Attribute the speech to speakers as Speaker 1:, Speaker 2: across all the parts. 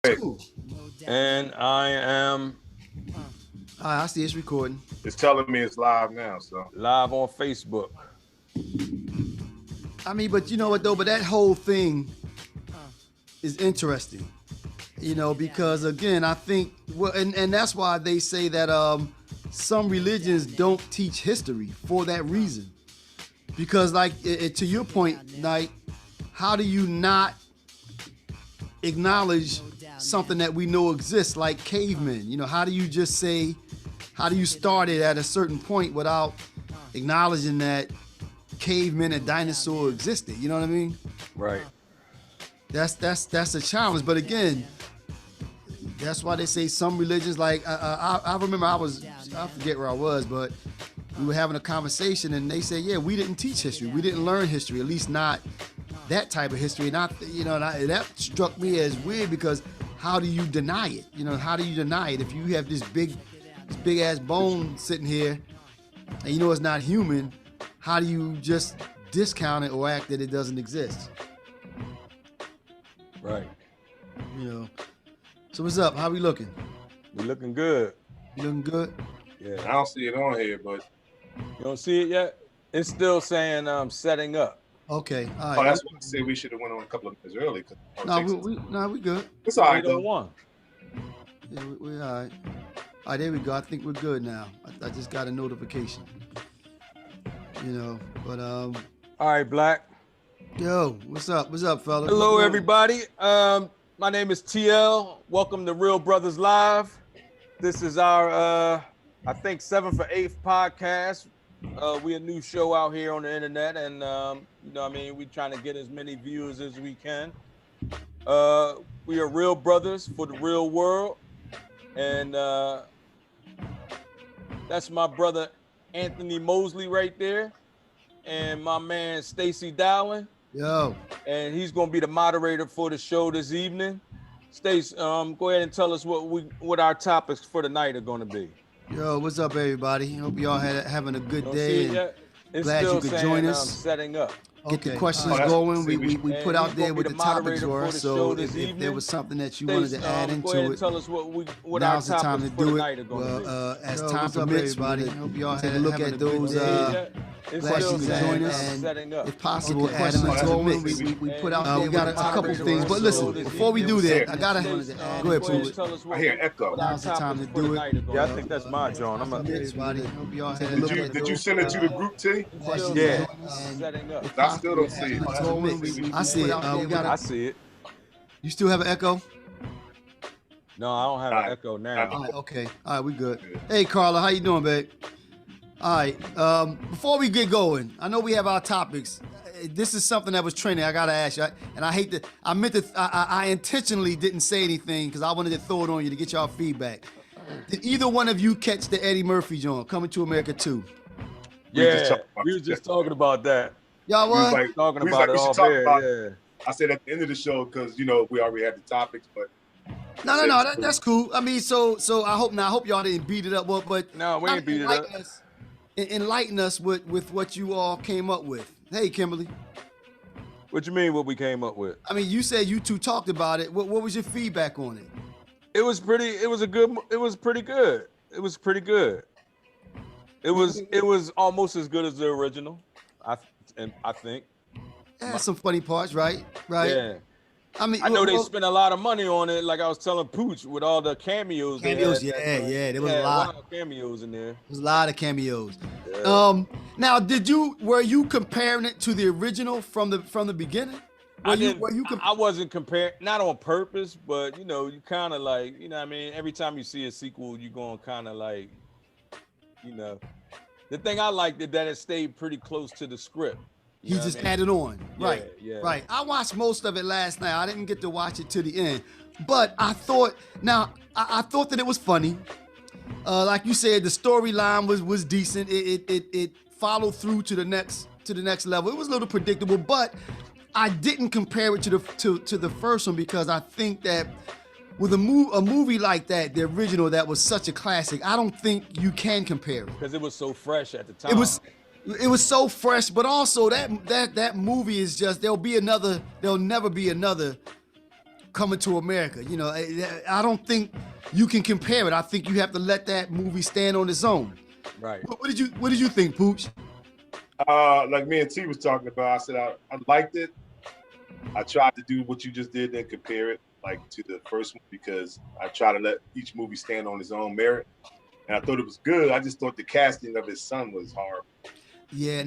Speaker 1: Cool.
Speaker 2: And I am
Speaker 1: I see it's recording.
Speaker 3: It's telling me it's live now, so.
Speaker 2: live on Facebook.
Speaker 1: I mean, but you know what though? But that whole thing is interesting. You know, because again, I think, well, and that's why they say that some religions don't teach history for that reason. Because, like, to your point, Knight, how do you not acknowledge something that we know exists, like cavemen? You know, how do you just say, how do you start it at a certain point without acknowledging that cavemen and dinosaurs existed? You know what I mean?
Speaker 2: Right.
Speaker 1: That's a challenge. But again, that's why they say some religions, like I remember I forget where I was, but we were having a conversation and they said, yeah, we didn't teach history. We didn't learn history, at least not that type of history. Not, you know, that struck me as weird because how do you deny it? You know, how do you deny it? If you have this big ass bone sitting here and you know it's not human, how do you just discount it or act that it doesn't exist?
Speaker 2: Right.
Speaker 1: You know. So what's up? How we looking?
Speaker 2: We looking good.
Speaker 1: You looking good?
Speaker 2: Yeah.
Speaker 3: I don't see it on here, but.
Speaker 2: You don't see it yet? It's still saying setting up.
Speaker 1: Okay. All right.
Speaker 3: Oh, that's what I said. We should have went on a couple of minutes early.
Speaker 1: No, we good.
Speaker 3: It's all right, though.
Speaker 2: One.
Speaker 1: Yeah, we all right. All right, there we go. I think we're good now. I just got a notification. You know, but
Speaker 2: All right, Black.
Speaker 1: Yo, what's up? What's up, fella?
Speaker 2: Hello, everybody. My name is TL. Welcome to Real Brothers Live. This is our, I think, 7th or 8th podcast. We a new show out here on the internet, and you know what I mean, we trying to get as many viewers as we can. We are real brothers for the real world, and that's my brother Anthony Mosley right there, and my man Stacy Dowling.
Speaker 1: Yo.
Speaker 2: And he's gonna be the moderator for the show this evening. Stace, go ahead and tell us what our topics for the night are gonna be.
Speaker 1: Yo, what's up, everybody? Hope y'all having a good
Speaker 2: Don't
Speaker 1: day.
Speaker 2: see it
Speaker 1: And
Speaker 2: yet? It's
Speaker 1: glad
Speaker 2: still
Speaker 1: you could
Speaker 2: saying,
Speaker 1: join us.
Speaker 2: Setting up.
Speaker 1: Get the
Speaker 3: Okay.
Speaker 1: questions
Speaker 3: Oh,
Speaker 1: going. We
Speaker 2: And
Speaker 1: put out
Speaker 2: he's
Speaker 1: there
Speaker 2: gonna
Speaker 1: what
Speaker 2: be
Speaker 1: the
Speaker 2: the
Speaker 1: topics
Speaker 2: moderator
Speaker 1: were.
Speaker 2: for the
Speaker 1: So
Speaker 2: show
Speaker 1: if
Speaker 2: this
Speaker 1: there
Speaker 2: evening,
Speaker 1: was something that you
Speaker 2: Stace,
Speaker 1: wanted to add
Speaker 2: go ahead
Speaker 1: into
Speaker 2: and
Speaker 1: it,
Speaker 2: tell us what
Speaker 1: now's
Speaker 2: our
Speaker 1: the time to
Speaker 2: topics for the
Speaker 1: do
Speaker 2: night are
Speaker 1: it.
Speaker 2: gonna be.
Speaker 1: As
Speaker 3: Yo,
Speaker 1: time
Speaker 3: what's up,
Speaker 1: permits,
Speaker 3: everybody?
Speaker 1: hope y'all take a look
Speaker 3: having
Speaker 1: at
Speaker 3: a good
Speaker 1: those.
Speaker 3: day.
Speaker 2: It's
Speaker 1: Glad
Speaker 2: still
Speaker 1: you could
Speaker 2: saying,
Speaker 1: join us.
Speaker 2: setting up.
Speaker 1: If possible,
Speaker 3: Get the
Speaker 1: add them
Speaker 3: questions
Speaker 1: into the
Speaker 3: going.
Speaker 1: mix. We put out
Speaker 3: We
Speaker 1: there. We got a couple things, but listen, before we do that, I gotta go ahead, Pooh.
Speaker 3: I hear an echo.
Speaker 1: Now's the time to do it.
Speaker 2: Yeah, I think that's my John. I'm
Speaker 1: Everybody, hope y'all had a look at
Speaker 3: Did you
Speaker 1: those,
Speaker 3: send it to the group, T?
Speaker 1: questions.
Speaker 2: Yeah.
Speaker 1: And
Speaker 2: Setting up.
Speaker 1: if
Speaker 3: I still don't
Speaker 1: possible,
Speaker 3: see it.
Speaker 1: add them into the mix. I see it. We got
Speaker 2: I
Speaker 1: it.
Speaker 2: see it.
Speaker 1: You still have an echo?
Speaker 2: No, I don't have an echo now.
Speaker 1: All right, okay. All right, we good. Hey, Carla, how you doing, babe? All right. Before we get going, I know we have our topics. This is something that was trending. I gotta ask you, and I hate to. I meant to. I intentionally didn't say anything because I wanted to throw it on you to get y'all feedback. Did either one of you catch the Eddie Murphy joint, Coming to America 2?
Speaker 2: Yeah, we were just talking about that.
Speaker 1: Y'all
Speaker 3: We was
Speaker 1: what?
Speaker 3: like,
Speaker 2: Talking
Speaker 3: we was
Speaker 2: about
Speaker 3: like,
Speaker 2: it
Speaker 3: we should
Speaker 2: off
Speaker 3: talk
Speaker 2: air.
Speaker 3: about
Speaker 2: Yeah.
Speaker 3: I said at the end of the show because you know we already had the topics, but
Speaker 1: No. That's cool. I mean, so I hope y'all didn't beat it up, but
Speaker 2: No, we ain't beat it up.
Speaker 1: Enlighten us with what you all came up with. Hey, Kimberly.
Speaker 2: What you mean? What we came up with?
Speaker 1: I mean, you said you two talked about it. What was your feedback on it?
Speaker 2: It was pretty. It was pretty good. It was pretty good. It was almost as good as the original. I think.
Speaker 1: It had some funny parts, right? Right.
Speaker 2: Yeah.
Speaker 1: I mean,
Speaker 2: I know they spent a lot of money on it. Like I was telling Pooch with all the cameos.
Speaker 1: Cameos,
Speaker 2: they had.
Speaker 1: yeah. There was
Speaker 2: Yeah,
Speaker 1: a lot.
Speaker 2: of cameos in there.
Speaker 1: There was a lot of cameos.
Speaker 2: Yeah.
Speaker 1: Now, were you comparing it to the original from the beginning?
Speaker 2: I wasn't comparing, not on purpose, but you know, you kind of like, you know what I mean? Every time you see a sequel, you're going to kind of like, you know, the thing I liked is that it stayed pretty close to the script.
Speaker 1: He just added on. Right.
Speaker 2: Yeah.
Speaker 1: Right. I watched most of it last night. I didn't get to watch it to the end. But I thought that it was funny. Like you said, the storyline was decent. It followed through to the next level. It was a little predictable, but I didn't compare it to the first one because I think that with a movie like that, the original that was such a classic, I don't think you can compare it.
Speaker 2: Because it was so fresh at the time.
Speaker 1: It was so fresh, but also that movie is just there'll never be another Coming to America. You know, I don't think you can compare it. I think you have to let that movie stand on its own.
Speaker 2: Right.
Speaker 1: What did you think, Pooch?
Speaker 3: Like me and T was talking about, I said I liked it. I tried to do what you just did and compare it like to the first one because I try to let each movie stand on its own merit. And I thought it was good. I just thought the casting of his son was horrible.
Speaker 1: Yeah,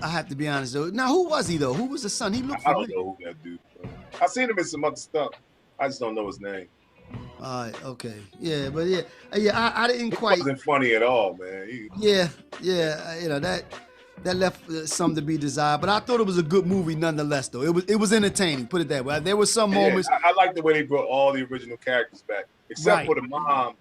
Speaker 1: I have to be honest though. Now, who was he though? Who was the son? He looked
Speaker 3: I don't
Speaker 1: familiar.
Speaker 3: know who that dude was. I've seen him in some other stuff. I just don't know his name.
Speaker 1: All right, okay. Yeah, but I didn't
Speaker 3: He
Speaker 1: quite.
Speaker 3: wasn't funny at all, man.
Speaker 1: Yeah, you know that left some to be desired. But I thought it was a good movie nonetheless though. It was entertaining, put it that way. There were some moments.
Speaker 3: I like the way they brought all the original characters back, except
Speaker 1: Right.
Speaker 3: for the mom.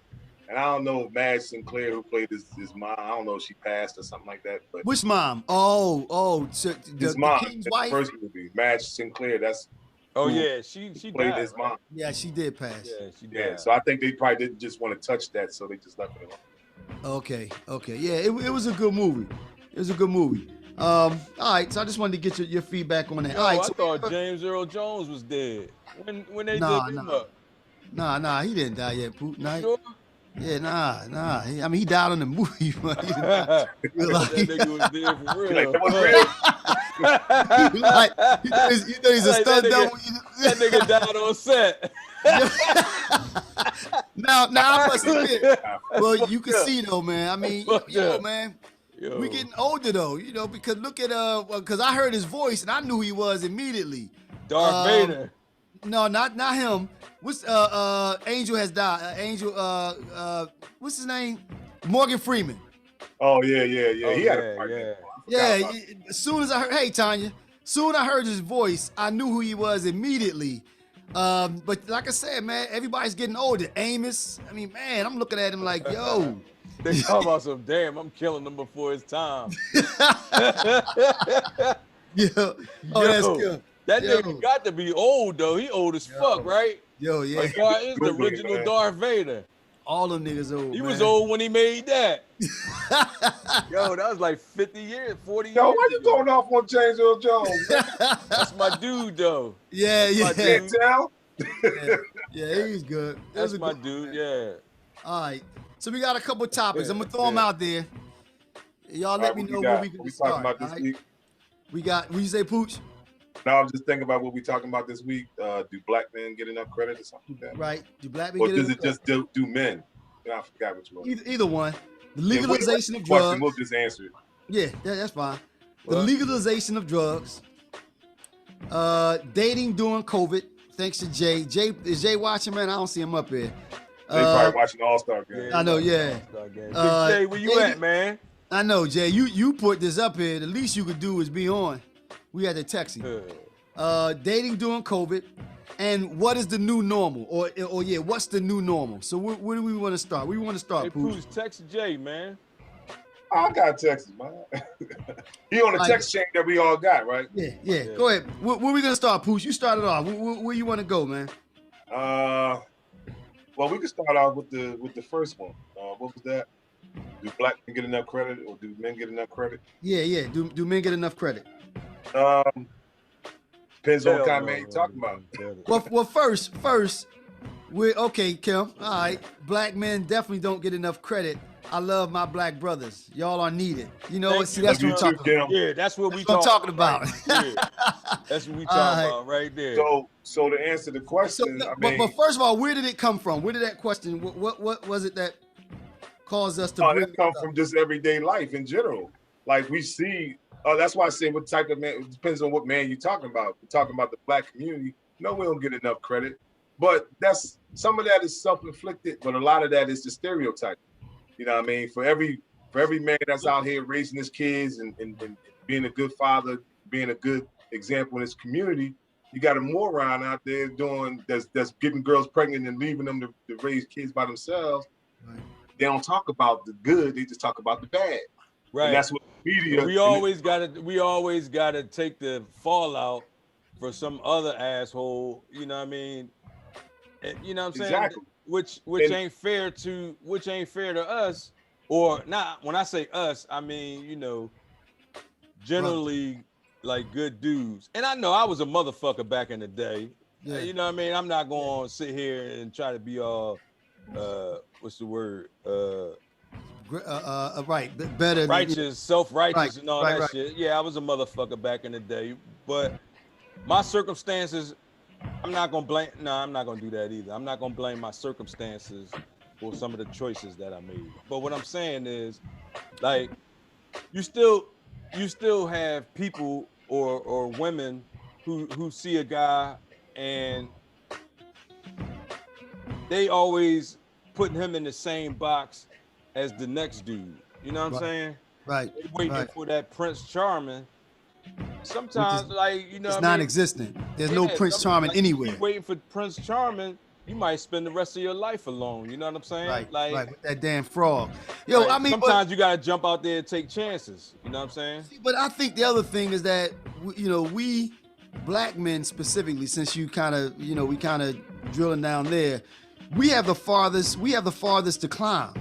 Speaker 3: And I don't know if Madge Sinclair, who played his mom, I don't know if she passed or something like that. But
Speaker 1: Which mom? Oh, so
Speaker 3: his
Speaker 1: the
Speaker 3: mom
Speaker 1: King's
Speaker 3: in the
Speaker 1: wife.
Speaker 3: first movie, Madge Sinclair. That's
Speaker 2: Oh
Speaker 3: who
Speaker 2: yeah, she
Speaker 3: played
Speaker 2: died,
Speaker 3: his mom.
Speaker 1: Yeah, she did pass.
Speaker 2: Yeah, she died.
Speaker 3: Yeah, so I think they probably didn't just want to touch that, so they just left it alone.
Speaker 1: Okay. Yeah, it was a good movie. It was a good movie. All right, so I just wanted to get your feedback on that.
Speaker 2: Yo,
Speaker 1: All right,
Speaker 2: I
Speaker 1: so
Speaker 2: thought James Earl Jones was dead when they
Speaker 1: Nah,
Speaker 2: did him
Speaker 1: nah.
Speaker 2: up.
Speaker 1: Nah, he didn't die yet, Poot. Nah,
Speaker 2: Sure?
Speaker 1: yeah, nah. I mean, he died in the movie, but he didn't die.
Speaker 2: that nigga was dead for real.
Speaker 3: Like, that was real.
Speaker 1: Like, you know he's a
Speaker 2: Like,
Speaker 1: stunt
Speaker 2: that
Speaker 1: double.
Speaker 2: That nigga died on set.
Speaker 1: Now I must admit, well, you can see though, man. I mean, man,
Speaker 2: Yo.
Speaker 1: we getting older though, you know, because look at because I heard his voice and I knew who he was immediately.
Speaker 2: Darth Vader.
Speaker 1: No, not him. What's Angel has died. Angel what's his name? Morgan Freeman.
Speaker 3: Oh yeah.
Speaker 2: Oh,
Speaker 3: He had a part.
Speaker 1: Yeah, as soon as I heard, hey Tanya, soon I heard his voice, I knew who he was immediately. But like I said, man, everybody's getting older. Amos, I mean, man, I'm looking at him like, yo.
Speaker 2: They talk about some damn, I'm killing him before his time.
Speaker 1: Yeah. Oh, that's good.
Speaker 2: That nigga got to be old though. He old as fuck, right?
Speaker 1: Yo, yeah.
Speaker 2: Like, God is the original
Speaker 3: man.
Speaker 2: Darth Vader.
Speaker 1: All them niggas old.
Speaker 2: He
Speaker 1: man.
Speaker 2: was old when he made that. Yo, that was like 50 years, 40 years.
Speaker 3: Yo, why you
Speaker 2: ago.
Speaker 3: going off on James Earl Jones?
Speaker 2: That's my dude though.
Speaker 1: Yeah.
Speaker 3: Can't tell.
Speaker 1: Yeah, he's good.
Speaker 2: That's my dude, yeah.
Speaker 1: All right. So we got a couple topics. I'm gonna throw them out there. Y'all let me know where we can
Speaker 3: we
Speaker 1: start.
Speaker 3: talking about this week?
Speaker 1: We got. What you say, Pooch?
Speaker 3: No, I'm just thinking about what we talking about this week. Do black men get enough credit or something like that?
Speaker 1: Right. Do black men
Speaker 3: Or
Speaker 1: get
Speaker 3: does
Speaker 1: it?
Speaker 3: it just do men? Yeah, I forgot which one.
Speaker 1: Either one. The legalization of
Speaker 3: Question,
Speaker 1: drugs.
Speaker 3: we'll just answer it.
Speaker 1: Yeah, that's fine. The
Speaker 2: What?
Speaker 1: legalization of drugs. Dating during COVID. Thanks to Jay. Is Jay watching, man? I don't see him up here.
Speaker 3: They probably watching All-Star game.
Speaker 1: I know, yeah.
Speaker 2: Big Jay, where you at, man?
Speaker 1: I know, Jay. You put this up here. The least you could do is be on. We had to text him. Dating during COVID, and what is the new normal? Or yeah, what's the new normal? So where do we want to start? We want to start,
Speaker 2: Hey,
Speaker 1: Pooch.
Speaker 2: Pooch, text Jay, man.
Speaker 3: I got Texas, man. He on the text chain that we all got, right?
Speaker 1: Yeah. Go ahead. Where we gonna start, Pooch? You started off. Where you want to go, man?
Speaker 3: Well, we can start off with the first one. What was that? Do black men get enough credit, or do men get enough credit?
Speaker 1: Yeah. Do men get enough credit?
Speaker 3: Depends on what kind of man you're talking about.
Speaker 1: Well, first, we're okay, Kim. All right, black men definitely don't get enough credit. I love my black brothers. Y'all are needed. You know what? See, that's what I'm talking about.
Speaker 2: Yeah, that's what we
Speaker 1: talking about.
Speaker 2: Yeah. That's what we talking about right there.
Speaker 3: So to answer the question,
Speaker 1: but first of all, where did it come from? Where did that question? What was it that caused us to?
Speaker 3: It come from just everyday life in general. Like we see. That's why I say what type of man. It depends on what man you're talking about. We're talking about the black community. No, we don't get enough credit. But that's some of that is self-inflicted, but a lot of that is the stereotype. You know what I mean? For every man that's out here raising his kids and being a good father, being a good example in his community, you got a moron out there that's getting girls pregnant and leaving them to raise kids by themselves. Right. They don't talk about the good, they just talk about the bad.
Speaker 2: Right.
Speaker 3: And that's what media.
Speaker 2: We always gotta take the fallout for some other asshole. You know what I mean? You know what I'm saying?
Speaker 3: Exactly.
Speaker 2: Which ain't fair to us, or not. When I say us, I mean, you know, generally like good dudes. And I know I was a motherfucker back in the day.
Speaker 1: Yeah.
Speaker 2: You know what I mean? I'm not going to sit here and try to be all, what's the word?
Speaker 1: Right. Better than
Speaker 2: Righteous, self-righteous,
Speaker 1: right,
Speaker 2: and all
Speaker 1: right,
Speaker 2: that
Speaker 1: right.
Speaker 2: shit. Yeah, I was a motherfucker back in the day, but my circumstances, I'm not gonna blame. No, I'm not gonna do that either. I'm not gonna blame my circumstances for some of the choices that I made. But what I'm saying is, like, you still have people or women who see a guy and they always putting him in the same box as the next dude. You know what I'm
Speaker 1: Right,
Speaker 2: saying?
Speaker 1: right,
Speaker 2: They waiting
Speaker 1: right.
Speaker 2: for that Prince Charming.
Speaker 1: Which is
Speaker 2: Sometimes, like, you know
Speaker 1: it's
Speaker 2: what I mean?
Speaker 1: non-existent. There's no
Speaker 2: Yeah,
Speaker 1: Prince Charming
Speaker 2: like you
Speaker 1: anywhere.
Speaker 2: keep waiting for Prince Charming, you might spend the rest of your life alone. You know what I'm saying?
Speaker 1: Right,
Speaker 2: Like,
Speaker 1: right. With that damn frog. Yo,
Speaker 2: right.
Speaker 1: I mean, but
Speaker 2: Sometimes you gotta jump out there and take chances. You know what I'm saying?
Speaker 1: but I think the other thing is that we black men specifically, since you kind of we kind of drilling down there, we have the farthest to climb.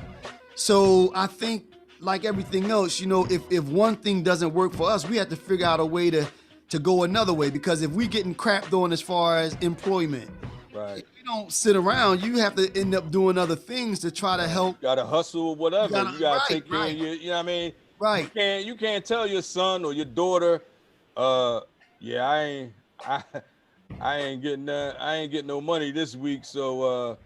Speaker 1: So I think like everything else, if one thing doesn't work for us, we have to figure out a way to go another way, because if we getting crapped on as far as employment,
Speaker 2: Right.
Speaker 1: if you don't sit around, you have to end up doing other things to try to help.
Speaker 2: You gotta hustle or whatever. You gotta
Speaker 1: Right,
Speaker 2: take care
Speaker 1: right.
Speaker 2: of your, you know what I mean?
Speaker 1: Right.
Speaker 2: You can't tell your son or your daughter, yeah, I ain't getting no money this week, so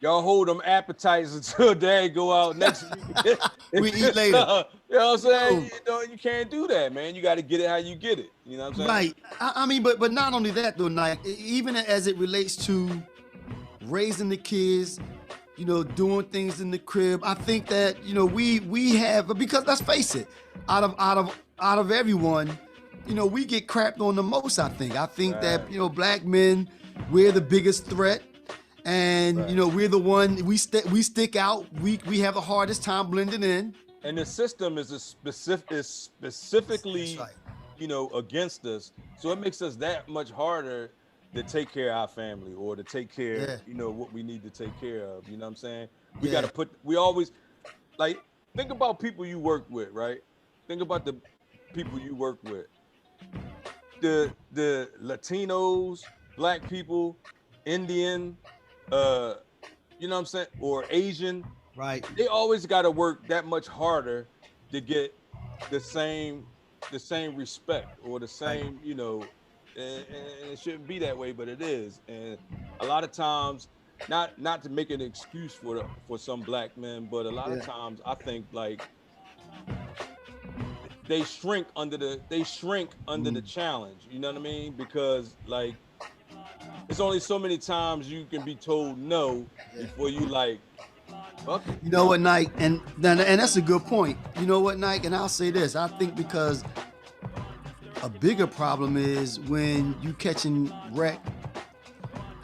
Speaker 2: y'all hold them appetites until they go out next week.
Speaker 1: We eat later.
Speaker 2: You know what I'm saying?
Speaker 1: Yo.
Speaker 2: You can't do that, man. You got to get it how you get it. You know what I'm saying?
Speaker 1: Right. I mean, but not only that though, Nike, even as it relates to raising the kids, doing things in the crib, I think that, we have, because let's face it, out of everyone, we get crapped on the most, I think. I think that, black men, we're the biggest threat. And we're the one, we stick out. We have the hardest time blending in.
Speaker 2: And the system is specifically,
Speaker 1: That's right.
Speaker 2: against us. So it makes us that much harder to take care of our family or to take care, what we need to take care of. You know what I'm saying? We always, like, think about people you work with, right? Think about the people you work with. The Latinos, black people, Indian, you know what I'm saying? Or Asian.
Speaker 1: Right.
Speaker 2: They always got to work that much harder to get the same respect or the same, and it shouldn't be that way, but it is. And a lot of times, not to make an excuse for some black men, but a lot of times I think like they shrink under the challenge. You know what I mean? Because like it's only so many times you can be told no before you like. Fuck it.
Speaker 1: You know what, Nike, and that's a good point. You know what, Nike, and I'll say this. I think because a bigger problem is when you catching wreck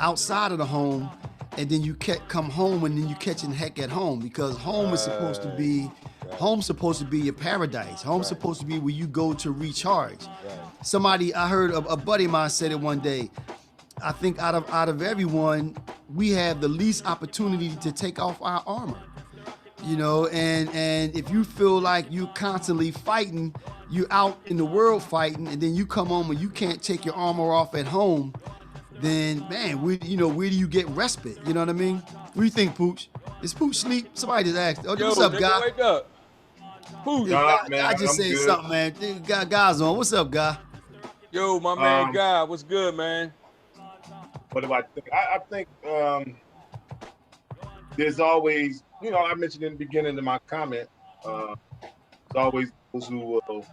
Speaker 1: outside of the home, and then you come home and then you catching heck at home, because home is supposed to be your paradise. Home's supposed to be where you go to recharge. Somebody, I heard a buddy of mine said it one day. I think out of everyone, we have the least opportunity to take off our armor. And if you feel like you constantly fighting, you out in the world fighting, and then you come home and you can't take your armor off at home, then man, where do you get respite? You know what I mean? What do you think, Pooch? Is Pooch sleep? Somebody just asked. Oh, what's up, guy?
Speaker 2: Wake up. Pooch.
Speaker 3: Man,
Speaker 1: I just said something, man. Guy's on. What's up, guy?
Speaker 2: Yo, my man, Guy. What's good, man?
Speaker 3: What do I think? I think there's always, I mentioned in the beginning of my comment, there's always those who will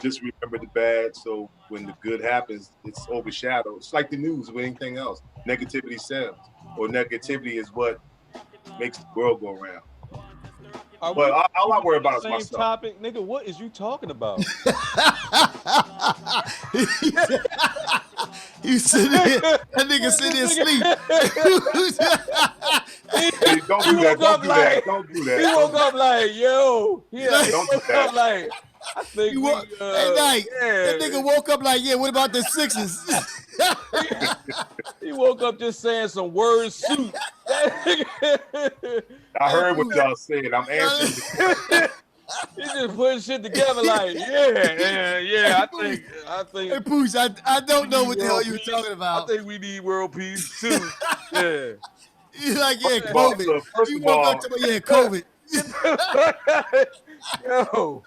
Speaker 3: just remember the bad. So when the good happens, it's overshadowed. It's like the news with anything else. Negativity sells, or negativity is what makes the world go around. But all I worry about is myself.
Speaker 2: Same topic, nigga. What is you talking about?
Speaker 1: You sitting here, that nigga sitting there asleep.
Speaker 3: Hey, don't do that.
Speaker 2: He woke up like, yo.
Speaker 3: Don't do that.
Speaker 2: Like, I think
Speaker 1: hey, Nike, that nigga woke up like, what about the Sixers?
Speaker 2: He woke up just saying some word soup.
Speaker 3: I heard what y'all said. I'm answering.
Speaker 2: He just putting shit together like, yeah. I think.
Speaker 1: Hey, Pooch, I don't know what the hell
Speaker 2: world
Speaker 1: you were
Speaker 2: peace.
Speaker 1: talking about.
Speaker 2: I think we need world peace too. Yeah.
Speaker 1: He's like, yeah,
Speaker 3: Well,
Speaker 1: COVID.
Speaker 3: look, first
Speaker 1: You
Speaker 3: of
Speaker 1: woke
Speaker 3: all,
Speaker 1: up to me, yeah, COVID.
Speaker 2: Yo.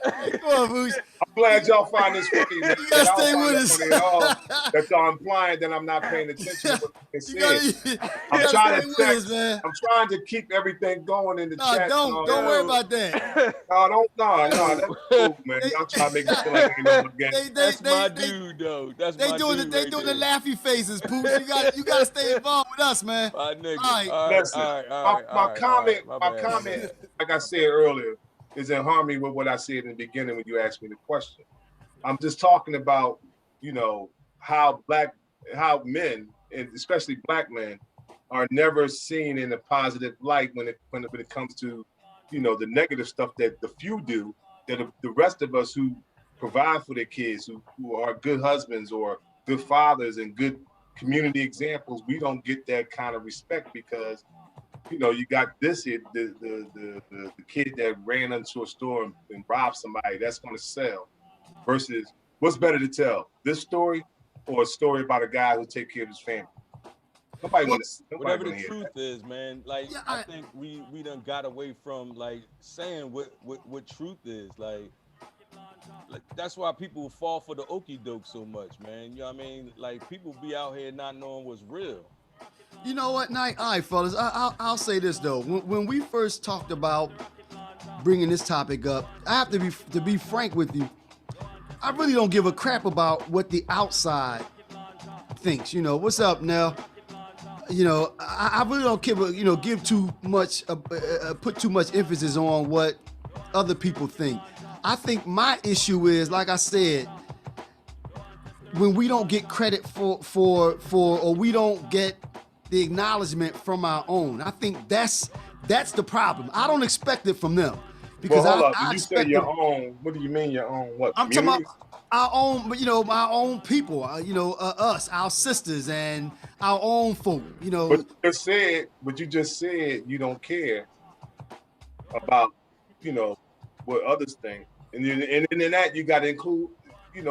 Speaker 1: Come on, Pooch.
Speaker 3: I'm glad y'all find this funny. Man.
Speaker 1: You gotta
Speaker 3: I don't
Speaker 1: stay
Speaker 3: find
Speaker 1: with
Speaker 3: it
Speaker 1: us.
Speaker 3: funny at all that y'all implying that I'm not paying attention to what's being said. I'm trying to text,
Speaker 1: man.
Speaker 3: I'm trying to keep everything going in the
Speaker 1: No,
Speaker 3: chat.
Speaker 1: don't worry about that.
Speaker 3: No, that's cool, man. Y'all trying to make me feel like I ain't know my game.
Speaker 2: That's my dude, though. That's my dude.
Speaker 1: They doing the laughy faces, Pooch. You gotta stay involved with us, man.
Speaker 2: My nigga.
Speaker 1: All right.
Speaker 3: Listen,
Speaker 2: All right,
Speaker 3: my comment,
Speaker 2: bad.
Speaker 3: like I said earlier, is in harmony with what I said in the beginning when you asked me the question. I'm just talking about, how men, and especially black men, are never seen in a positive light when it comes to, the negative stuff that the few do, that the rest of us who provide for their kids, who are good husbands or good fathers and good community examples, we don't get that kind of respect because you got this here, the kid that ran into a store and robbed somebody, that's going to sell. Versus, what's better to tell, this story or a story about a guy who take care of his family?
Speaker 2: Whatever the truth is, man. Like, I think we done got away from like saying what truth is. Like that's why people fall for the okie doke so much, man. You know what I mean? Like, people be out here not knowing what's real.
Speaker 1: You know what, Knight? All right, fellas. I'll say this though. When we first talked about bringing this topic up, I have to be frank with you. I really don't give a crap about what the outside thinks. What's up, Nell? I really don't give too much, put too much emphasis on what other people think. I think my issue is, like I said, when we don't get credit for or we don't get the acknowledgement from our own. I think that's the problem. I don't expect it from them because I
Speaker 3: you say your own. What do you mean your own? What?
Speaker 1: I'm talking about our own, my own people. Us, our sisters, and our own folk.
Speaker 3: But you just said you don't care about what others think, and in that you got to include.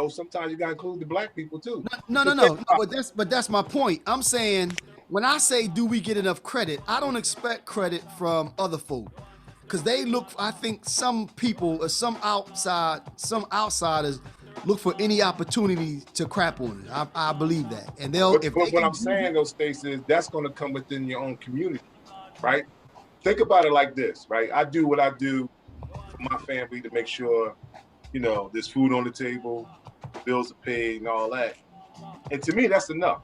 Speaker 3: Sometimes you got to include the black people too.
Speaker 1: No. But that's my point. I'm saying, when I say, do we get enough credit? I don't expect credit from other folk, because they look. I think some people or some outsiders look for any opportunity to crap on it. I believe that, and they'll.
Speaker 3: But what I'm saying, though, Stacey, is that's going to come within your own community, right? Think about it like this, right? I do what I do for my family to make sure, there's food on the table, bills are paid, and all that. And to me, that's enough.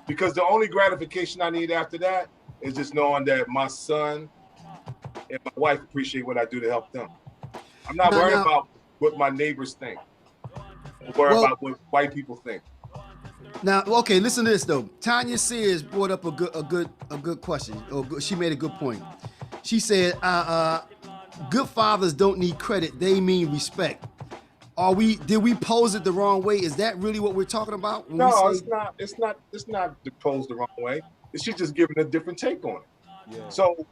Speaker 3: Because the only gratification I need after that is just knowing that my son and my wife appreciate what I do to help them. I'm not worried about what my neighbors think. I'm worried about what white people think.
Speaker 1: Now, okay, listen to this though. Tanya Sears brought up a good question. She made a good point. She said, "Good fathers don't need credit; they mean respect." Did we pose it the wrong way? Is that really what we're talking about?
Speaker 3: No, it's not. It's not posed the wrong way. She's just giving a different take on it. Yeah. So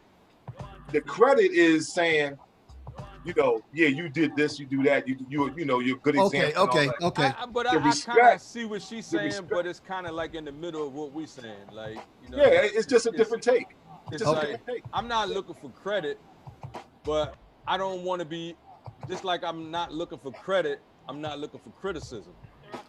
Speaker 3: the credit is saying, you did this, you do that, you're a good example.
Speaker 1: Okay.
Speaker 2: But I kind of see what she's saying, but it's kind of like in the middle of what we're saying. Like,
Speaker 3: it's just a different take.
Speaker 2: It's like, I'm not looking for credit, but I don't want to be, just like I'm not looking for credit, I'm not looking for criticism.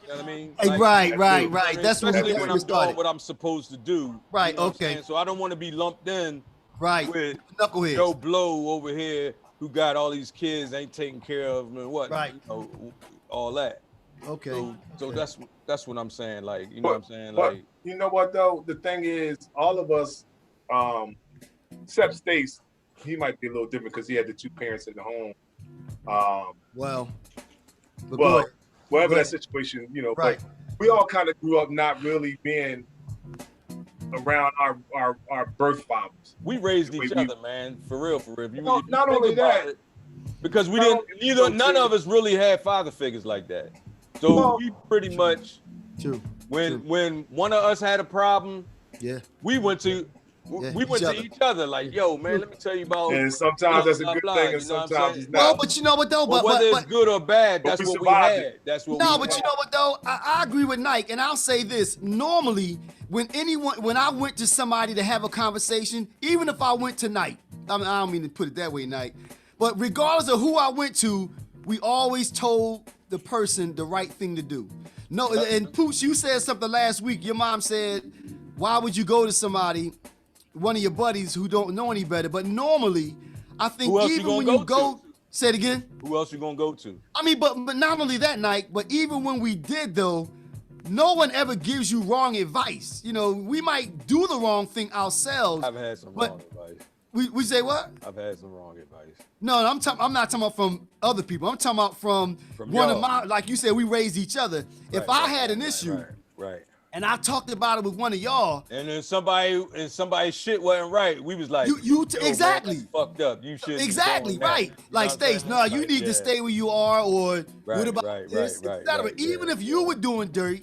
Speaker 2: You know what I mean?
Speaker 1: Like, right. That's what
Speaker 2: especially when I'm
Speaker 1: started.
Speaker 2: doing what I'm supposed to do.
Speaker 1: Right.
Speaker 2: You know
Speaker 1: okay.
Speaker 2: So I don't want to be lumped in.
Speaker 1: Right.
Speaker 2: With
Speaker 1: knuckleheads.
Speaker 2: Joe Blow over here, who got all these kids, ain't taking care of them and what.
Speaker 1: Right.
Speaker 2: All that.
Speaker 1: Okay.
Speaker 2: So that's what I'm saying. Like, what I'm saying?
Speaker 3: But
Speaker 2: like,
Speaker 3: you know what though? The thing is, all of us, except Stace, he might be a little different because he had the two parents in the home. Whatever that situation, right. But we all kind of grew up not really being around our birth fathers.
Speaker 2: We raised each other, man. For real. If you
Speaker 3: not only that,
Speaker 2: because we none of us really had father figures like that. So we pretty much, when one of us had a problem, we went to
Speaker 1: Yeah,
Speaker 2: We went to each other like, yo, man, let me tell you about.
Speaker 3: And sometimes that's a
Speaker 2: blah,
Speaker 3: good
Speaker 2: blah,
Speaker 3: thing,
Speaker 2: you
Speaker 3: and
Speaker 2: know what I'm
Speaker 3: sometimes
Speaker 2: saying?
Speaker 3: it's
Speaker 1: No,
Speaker 3: not.
Speaker 1: but you know what though?
Speaker 2: But whether it's good or bad,
Speaker 3: But
Speaker 2: that's
Speaker 3: we
Speaker 2: what we
Speaker 3: survived
Speaker 2: had.
Speaker 3: it.
Speaker 2: That's what
Speaker 1: No,
Speaker 2: we
Speaker 1: but
Speaker 2: had.
Speaker 1: you know what though? I agree with Nike, and I'll say this. Normally, when I went to somebody to have a conversation, even if I went to Nike, I don't mean to put it that way, Nike, but regardless of who I went to, we always told the person the right thing to do. No, and Pooch, you said something last week. Your mom said, why would you go to somebody, one of your buddies who don't know any better? But normally, I think
Speaker 2: Who else you
Speaker 1: even
Speaker 2: gonna
Speaker 1: when
Speaker 2: go
Speaker 1: you
Speaker 2: to?
Speaker 1: go, say it again.
Speaker 2: Who else you gonna go to?
Speaker 1: I mean, but not only that, Nike, but even when we did though, no one ever gives you wrong advice. You know, we might do the wrong thing ourselves.
Speaker 2: I've had some
Speaker 1: but
Speaker 2: wrong advice.
Speaker 1: we say what?
Speaker 2: I've had some wrong advice.
Speaker 1: No, I'm not talking about from other people. I'm talking about from one
Speaker 2: y'all.
Speaker 1: of my, like you said, we raised each other. If I had an issue
Speaker 2: Right.
Speaker 1: and I talked about it with one of y'all,
Speaker 2: And then somebody's shit wasn't right, we was like,
Speaker 1: you
Speaker 2: "Yo,
Speaker 1: exactly.
Speaker 2: man, that's fucked up. You should
Speaker 1: Exactly, right. Like, Stace, no, you need to stay where you are, or what about this, etc. Even if you were doing dirt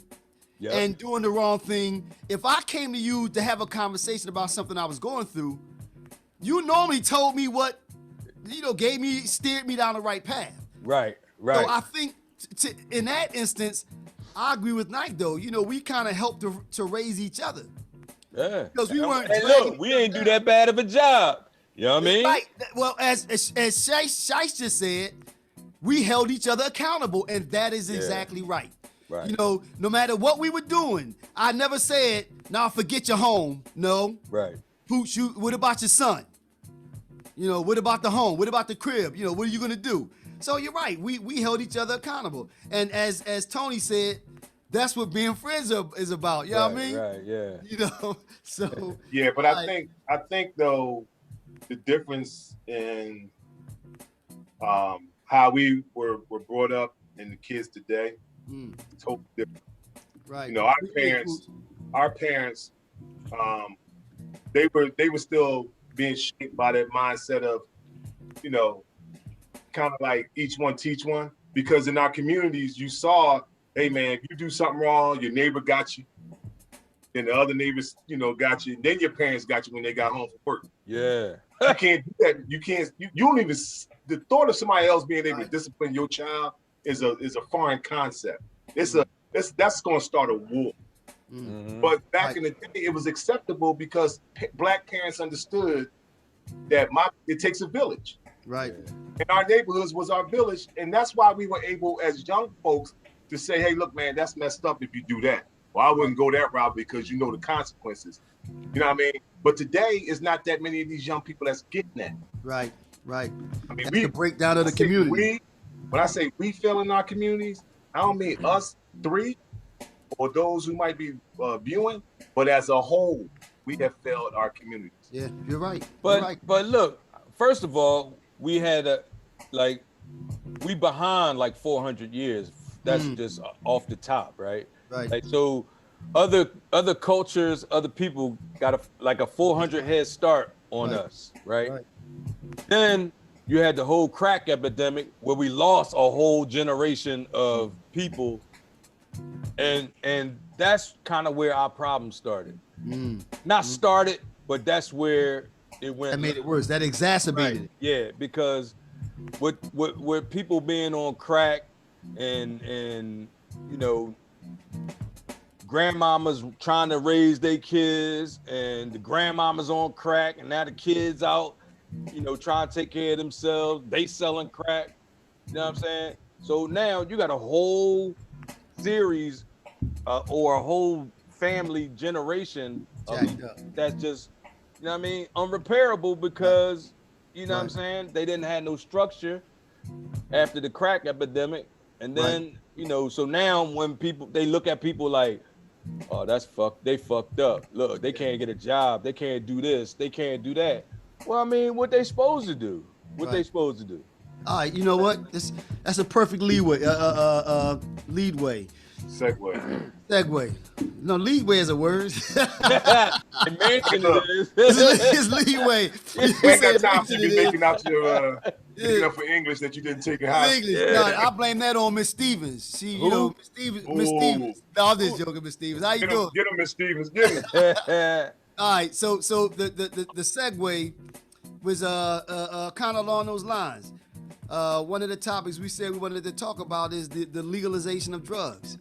Speaker 1: and doing the wrong thing, if I came to you to have a conversation about something I was going through, you normally told me what, steered me down the right path.
Speaker 2: Right.
Speaker 1: So I think in that instance, I agree with Nike though. You know, we kind of helped to raise each other.
Speaker 2: Yeah.
Speaker 1: Because we weren't.
Speaker 2: And look, we ain't do that bad of a job. You know what I mean?
Speaker 1: Right. Well, as Shice just said, we held each other accountable, and that is exactly right.
Speaker 2: Right.
Speaker 1: You know, no matter what we were doing, I never said, "Now forget your home." No.
Speaker 2: Right.
Speaker 1: Pooch, what about your son? You know, what about the home? What about the crib? You know, what are you gonna do? So you're right. We held each other accountable, and as Tony said, that's what being friends is about. You know what I mean?
Speaker 2: Right. Yeah.
Speaker 1: You know. So.
Speaker 3: Yeah, but I think though, the difference in how we were brought up and the kids today, it's totally different.
Speaker 1: Right.
Speaker 3: You know, our parents, they were still being shaped by that mindset of, you know, kind of like each one teach one. Because in our communities, you saw, hey man, if you do something wrong, your neighbor got you. Then the other neighbors, you know, got you. And then your parents got you when they got home from work.
Speaker 2: Yeah.
Speaker 3: You can't do that. You can't. You don't even. The thought of somebody else being able to discipline your child is a foreign concept. That's going to start a war. Mm-hmm. But back in the day, it was acceptable because Black parents understood that it takes a village.
Speaker 1: Right.
Speaker 3: And our neighborhoods was our village, and that's why we were able, as young folks, to say, "Hey, look, man, that's messed up if you do that." Well, I wouldn't go that route because you know the consequences. You know what I mean? But today is not that many of these young people that's getting that.
Speaker 1: Right. I mean,
Speaker 3: we
Speaker 1: the breakdown of the community.
Speaker 3: When I say we fail in our communities, I don't mean us three or those who might be viewing, but as a whole, we have failed our communities.
Speaker 1: Yeah, you're right.
Speaker 2: But look, first of all, we had we behind like 400 years. That's just off the top, right?
Speaker 1: Right.
Speaker 2: Like, so other cultures, other people got a 400 head start on us, right? Then you had the whole crack epidemic where we lost a whole generation of people, and that's kind of where our problem started. Not started, but that's where it went.
Speaker 1: That made it worse. That exacerbated it.
Speaker 2: Yeah, because with people being on crack and you know, grandmamas trying to raise their kids, and the grandmamas on crack, and now the kids out, you know, trying to take care of themselves. They selling crack. You know what I'm saying? So now you got a whole series or a whole family generation that's just, you know what I mean, unrepairable because, you know what I'm saying, they didn't have no structure after the crack epidemic. And then, you know, so now when they look at people like, oh, they fucked up. Look, they can't get a job. They can't do this. They can't do that. Well, I mean, what they supposed to do? They supposed to do?
Speaker 1: All right, you know what? That's a perfect leadway. Segue. No, leadway is a word. It's leadway.
Speaker 3: We ain't got time to be making up for English that you didn't take in high school.
Speaker 1: No, I blame that on Miss Stevens. You know, Miss Stevens. No, I'm just joking, Miss Stevens. How you doing?
Speaker 3: Get him, Miss Stevens. Get him.
Speaker 1: All right, so the segue was kind of along those lines. One of the topics we said we wanted to talk about is the legalization of drugs.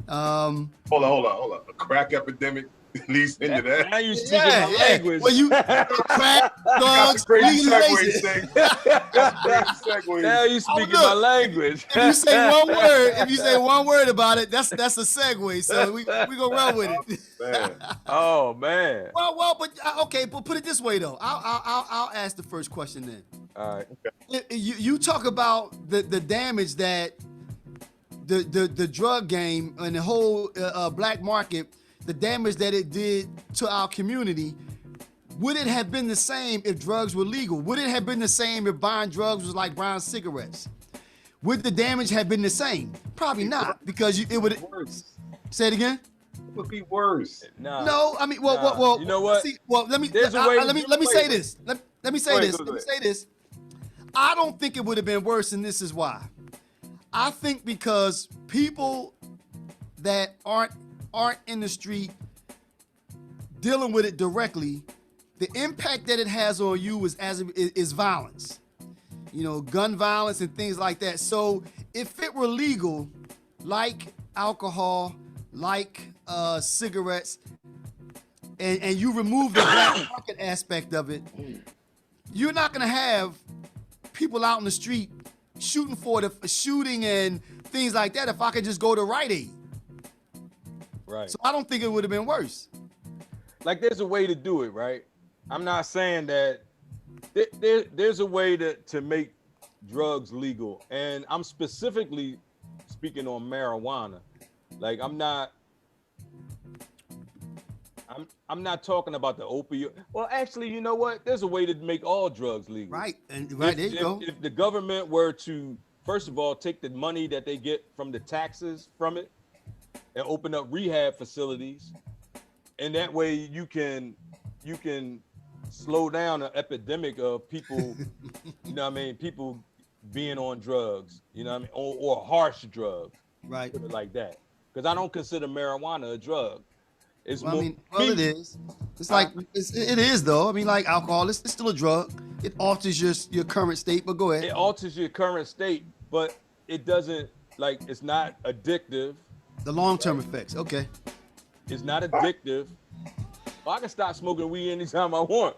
Speaker 3: Hold on. A crack epidemic leads into that.
Speaker 2: Now you speaking my language.
Speaker 1: Well, you crack
Speaker 3: Got
Speaker 1: drugs
Speaker 3: the crazy segue
Speaker 1: legalization.
Speaker 3: thing. Got the crazy segue.
Speaker 2: Now you speaking
Speaker 1: look,
Speaker 2: my language.
Speaker 1: If you say one word about it, that's a segue. So we gonna run with it.
Speaker 3: Man.
Speaker 2: Oh man.
Speaker 1: Well, but okay, but put it this way though. I'll ask the first question then.
Speaker 2: All right.
Speaker 1: You talk about the damage that the drug game and the whole black market, the damage that it did to our community. Would it have been the same if drugs were legal? Would it have been the same if buying drugs was like buying cigarettes? Would the damage have been the same? Probably not, because it would.
Speaker 3: Worse.
Speaker 1: Say it again.
Speaker 3: It would be worse.
Speaker 2: Nah.
Speaker 1: No, I mean, well.
Speaker 2: You know what?
Speaker 1: See, well, let me
Speaker 2: There's a way to
Speaker 1: let me
Speaker 2: do
Speaker 1: let me
Speaker 2: it.
Speaker 1: say this. Let me say
Speaker 3: Go ahead,
Speaker 1: this.
Speaker 3: go
Speaker 1: Let me
Speaker 3: ahead.
Speaker 1: say this. I don't think it would have been worse, and this is why. I think because people that aren't in the street dealing with it directly, the impact that it has on you is violence. You know, gun violence and things like that. So if it were legal, like alcohol, like cigarettes, and you remove the black market aspect of it, you're not gonna have people out in the street shooting and things like that if I could just go to Rite Aid.
Speaker 2: Right.
Speaker 1: So I don't think it would have been worse.
Speaker 2: Like there's a way to do it, right? I'm not saying that there's a way to make drugs legal, and I'm specifically speaking on marijuana. Like I'm not talking about the opioid. Well, actually, you know what? There's a way to make all drugs legal.
Speaker 1: Right, and right there you go.
Speaker 2: If the government were to, first of all, take the money that they get from the taxes from it and open up rehab facilities, and that way you can slow down an epidemic of people, you know what I mean, people being on drugs, you know what I mean, or harsh drugs,
Speaker 1: Right.
Speaker 2: put it like that. Because I don't consider marijuana a drug. It's
Speaker 1: Well,
Speaker 2: more,
Speaker 1: I mean, well, it is. It's like it is though. I mean, like alcohol, it's still a drug. It alters your current state. But go ahead.
Speaker 2: it alters your current state, but it doesn't, like, it's not addictive.
Speaker 1: The long-term effects. Okay.
Speaker 2: It's not addictive. Well, I can stop smoking weed anytime I want.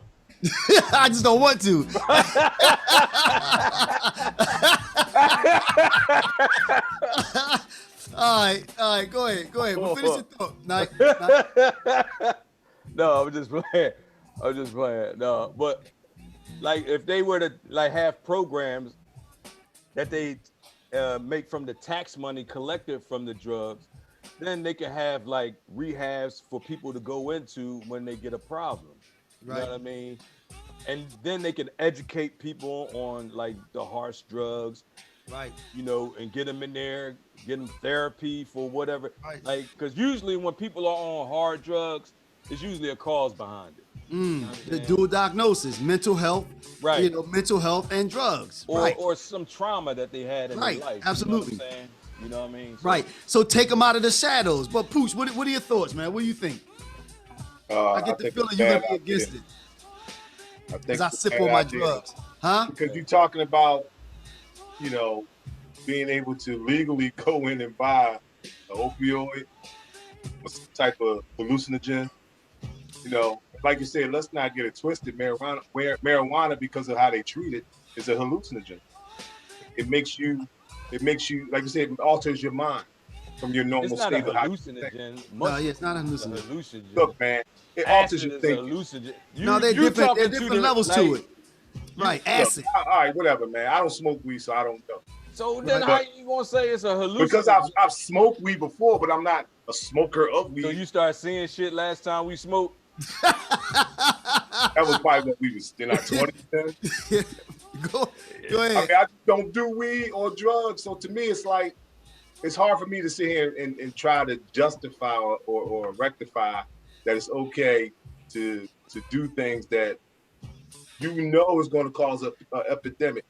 Speaker 1: I just don't want to. All right, go ahead. We'll finish your thought.
Speaker 2: No, I'm just playing. No, but like if they were to like have programs that they make from the tax money collected from the drugs, then they can have like rehabs for people to go into when they get a problem. You know what I mean? And then they can educate people on like the harsh drugs,
Speaker 1: Right.
Speaker 2: you know, and get them in there, get them therapy for whatever.
Speaker 1: Right.
Speaker 2: Like, because usually when people are on hard drugs, there's usually a cause behind it.
Speaker 1: The dual diagnosis, mental health,
Speaker 2: Right.
Speaker 1: You know, mental health and drugs.
Speaker 2: Or,
Speaker 1: right.
Speaker 2: or some trauma that they had in their life.
Speaker 1: Absolutely.
Speaker 2: You know what I'm saying? You know what I mean? So,
Speaker 1: Right. So take them out of the shadows. But Pooch, what are your thoughts, man? What do you think? I get the
Speaker 3: think
Speaker 1: feeling
Speaker 3: it's
Speaker 1: you're
Speaker 3: bad
Speaker 1: gonna be against
Speaker 3: idea.
Speaker 1: it.
Speaker 3: I think
Speaker 1: Because I
Speaker 3: it's a
Speaker 1: sip
Speaker 3: bad
Speaker 1: on my
Speaker 3: idea.
Speaker 1: drugs. Huh?
Speaker 3: Because you're talking about, you know, being able to legally go in and buy an opioid or some type of hallucinogen. You know, like you said, let's not get it twisted. Marijuana, because of how they treat it, is a hallucinogen. It makes you, like you said, it alters your mind from your normal
Speaker 2: it's not a
Speaker 3: state of how you think.
Speaker 2: hallucinogen.
Speaker 1: No, yeah, it's not a
Speaker 2: It's a
Speaker 1: hallucinogen.
Speaker 2: hallucinogen.
Speaker 3: Look, man, it alters
Speaker 2: Acid
Speaker 3: your
Speaker 2: is a
Speaker 3: thinking.
Speaker 2: hallucinogen.
Speaker 1: No, they're
Speaker 2: you
Speaker 1: different.
Speaker 2: talking
Speaker 1: They're
Speaker 2: two
Speaker 1: different levels to
Speaker 2: like,
Speaker 1: it. Right.
Speaker 3: Look,
Speaker 1: Acid.
Speaker 3: all right, whatever, man. I don't smoke weed, so I don't know.
Speaker 2: So then
Speaker 3: But-
Speaker 2: how you gonna say it's a hallucinogen?
Speaker 3: Because I've smoked weed before, but I'm not a smoker of weed.
Speaker 2: So you started seeing shit last time we smoked?
Speaker 3: That was probably when we was in our 20s then.
Speaker 1: Go
Speaker 3: I
Speaker 1: ahead.
Speaker 3: mean, I don't do weed or drugs, so to me, it's like it's hard for me to sit here and try to justify or rectify that it's okay to do things that you know is going to cause an epidemic.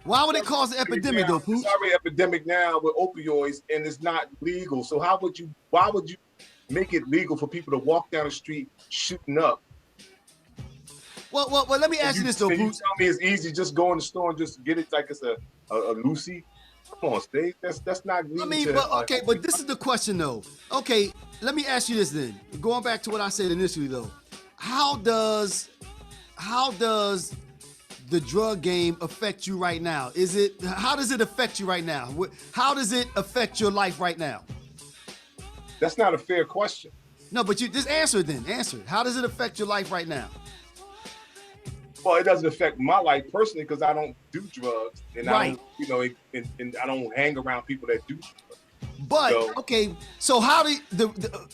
Speaker 1: Why would it cause an epidemic though, Pooch?
Speaker 3: It's already epidemic now with opioids, and it's not legal. So why would you make it legal for people to walk down the street shooting up.
Speaker 1: Well, let me ask you this though,
Speaker 3: You
Speaker 1: Pooch.
Speaker 3: tell me it's easy, just go in the store and just get it like it's a Lucy. Come on, Steve. That's not legal.
Speaker 1: I mean, but this is the question though. Okay, let me ask you this then. Going back to what I said initially though, how does the drug game affect you right now? How does it affect you right now? How does it affect your life right now?
Speaker 3: That's not a fair question.
Speaker 1: No, but you just answer it then. Answer it. How does it affect your life right now?
Speaker 3: Well, it doesn't affect my life personally because I don't do drugs, and
Speaker 1: Right.
Speaker 3: I don't, and I don't hang around people that do drugs.
Speaker 1: But okay, so how do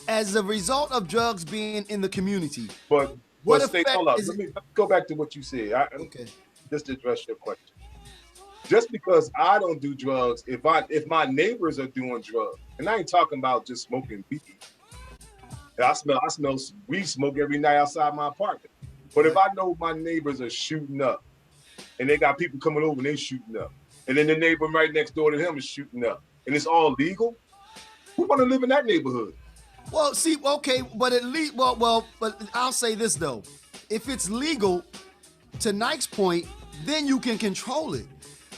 Speaker 1: as a result of drugs being in the community?
Speaker 3: But
Speaker 1: What
Speaker 3: stay,
Speaker 1: effect
Speaker 3: hold up.
Speaker 1: is
Speaker 3: Let me go back to what you said.
Speaker 1: Okay.
Speaker 3: Just to address your question. Just because I don't do drugs, if my neighbors are doing drugs, and I ain't talking about just smoking weed. I smell weed smoke every night outside my apartment. But if I know my neighbors are shooting up, and they got people coming over and they shooting up, and then the neighbor right next door to him is shooting up, and it's all legal, who want to live in that neighborhood?
Speaker 1: Well, see, okay, but at least, but I'll say this though, if it's legal, to Nike's point, then you can control it.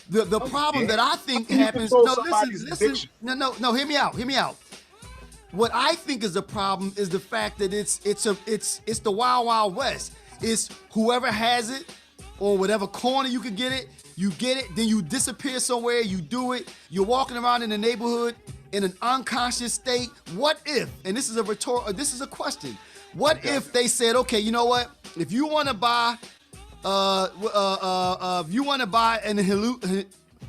Speaker 1: The problem that I think happens. No, listen. No. Hear me out. What I think is the problem is the fact that it's the Wild Wild West. It's whoever has it, or whatever corner you can get it, then you disappear somewhere, you do it, you're walking around in the neighborhood in an unconscious state. What if, and this is a question, what if they said, okay, you know what, if you want to buy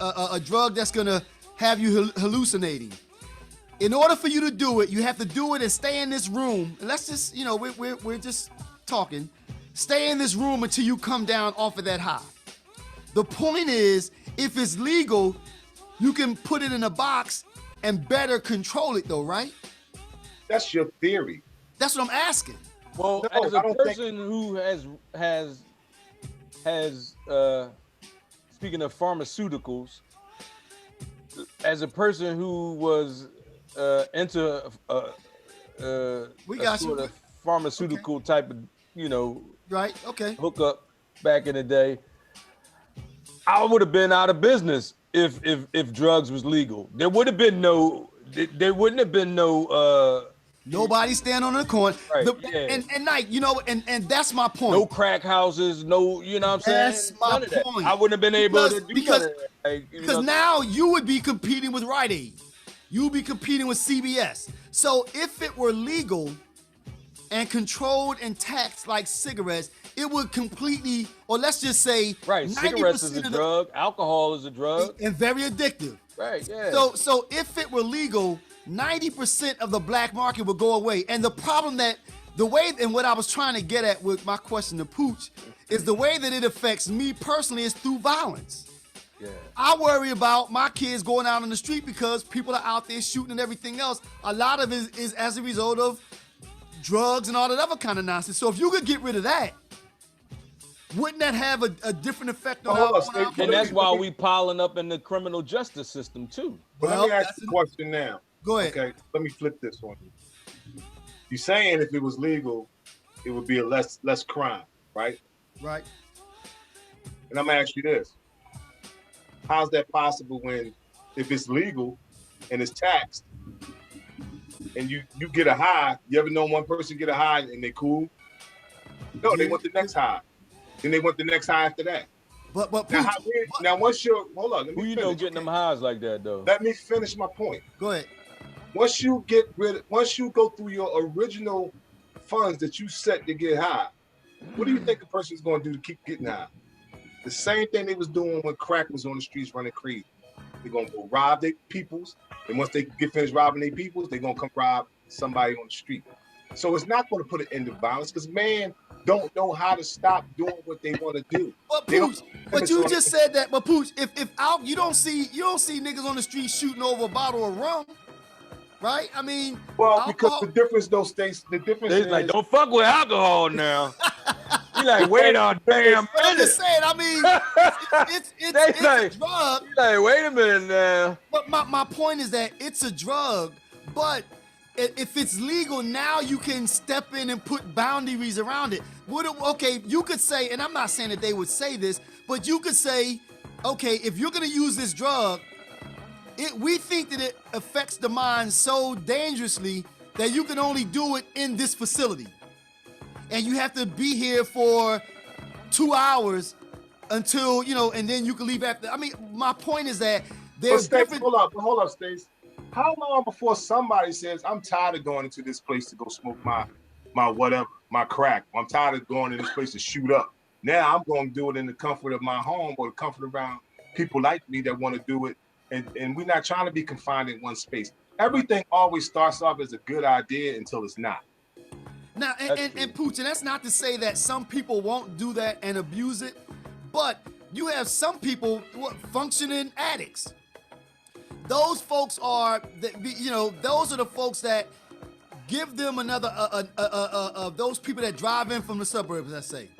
Speaker 1: a drug that's gonna have you hallucinating, in order for you to do it, you have to do it and stay in this room. And let's just, we're just talking. Stay in this room until you come down off of that high. The point is, if it's legal, you can put it in a box and better control it though, right?
Speaker 3: That's your theory.
Speaker 1: That's what I'm asking.
Speaker 2: Well,
Speaker 3: No,
Speaker 2: as a person who has speaking of pharmaceuticals, as a person who was into
Speaker 1: We got
Speaker 2: sort
Speaker 1: you.
Speaker 2: of pharmaceutical type of,
Speaker 1: Right? Okay.
Speaker 2: hookup back in the day, I would have been out of business if drugs was legal. There wouldn't have been no
Speaker 1: Nobody stand on the corner.
Speaker 2: Right,
Speaker 1: And Nike, and that's my point.
Speaker 2: no crack houses, no, you know what I'm saying?
Speaker 1: That's my
Speaker 2: None of that.
Speaker 1: point.
Speaker 2: I wouldn't have been able to do
Speaker 1: Because-
Speaker 2: none of that. Like,
Speaker 1: Because now you would be competing with Rite Aid. You would be competing with CBS. So if it were legal and controlled and taxed like cigarettes, it would completely, or let's just say,
Speaker 2: right, cigarettes is a
Speaker 1: 90% of
Speaker 2: drug, alcohol is a drug.
Speaker 1: and very addictive.
Speaker 2: Right, yeah.
Speaker 1: So if it were legal, 90% of the black market would go away. And the problem what I was trying to get at with my question to Pooch is the way that it affects me personally is through violence.
Speaker 2: yeah.
Speaker 1: I worry about my kids going out on the street because people are out there shooting and everything else. A lot of it is as a result of drugs and all that other kind of nonsense. So if you could get rid of that, wouldn't that have a different effect on
Speaker 3: Hold
Speaker 1: our
Speaker 3: on, Steve.
Speaker 1: community?
Speaker 2: And that's why we piling up in the criminal justice system too.
Speaker 3: But
Speaker 1: Well,
Speaker 3: let me ask
Speaker 1: that's
Speaker 3: you a question now.
Speaker 1: Go ahead.
Speaker 3: Okay, let me flip this on you. You're saying if it was legal, it would be a less crime, right?
Speaker 1: Right.
Speaker 3: And I'm gonna ask you this: how's that possible when, if it's legal and it's taxed, and you get a high? You ever know one person get a high and they cool? No, they want the next high. Then they want the next high after that.
Speaker 1: But
Speaker 3: Now,
Speaker 1: Pooch,
Speaker 3: now once you're hold on, let
Speaker 2: Who
Speaker 3: me
Speaker 2: you
Speaker 3: finish.
Speaker 2: know getting them highs like that though?
Speaker 3: Let me finish my point.
Speaker 1: go ahead.
Speaker 3: Once you go through your original funds that you set to get high, what do you think a person's going to do to keep getting high? The same thing they was doing when crack was on the streets running crazy. They're going to go rob their peoples, and once they get finished robbing their peoples, they're going to come rob somebody on the street. So it's not going to put an end to violence because man don't know how to stop doing what they want to do.
Speaker 1: But
Speaker 3: They don't-
Speaker 1: Pooch, but you just said that. But Pooch, if you don't see niggas on the street shooting over a bottle of rum, right? I mean,
Speaker 3: Well, because
Speaker 1: alcohol-
Speaker 3: the difference though, Stace, the difference
Speaker 2: They
Speaker 3: is
Speaker 2: like, don't fuck with alcohol now. You like, wait a damn
Speaker 1: I'm
Speaker 2: minute.
Speaker 1: just saying. I mean, it's
Speaker 2: They
Speaker 1: a
Speaker 2: like-
Speaker 1: drug.
Speaker 2: You like, wait a minute now.
Speaker 1: But my point is that it's a drug, but if it's legal, now you can step in and put boundaries around it. Okay, you could say, and I'm not saying that they would say this, but you could say, okay, if you're gonna use this drug, we think that it affects the mind so dangerously that you can only do it in this facility. And you have to be here for 2 hours until, and then you can leave after. I mean, my point is that there's different.
Speaker 3: Hold up, Stace. How long before somebody says, I'm tired of going into this place to go smoke my whatever, my crack. I'm tired of going to this place to shoot up. Now I'm going to do it in the comfort of my home or the comfort around people like me that want to do it. And we're not trying to be confined in one space. Everything always starts off as a good idea until it's not.
Speaker 1: Now, and Pooch, and that's not to say that some people won't do that and abuse it, but you have some people functioning addicts. Those folks are, those are the folks that give them another, those people that drive in from the suburbs, let's say.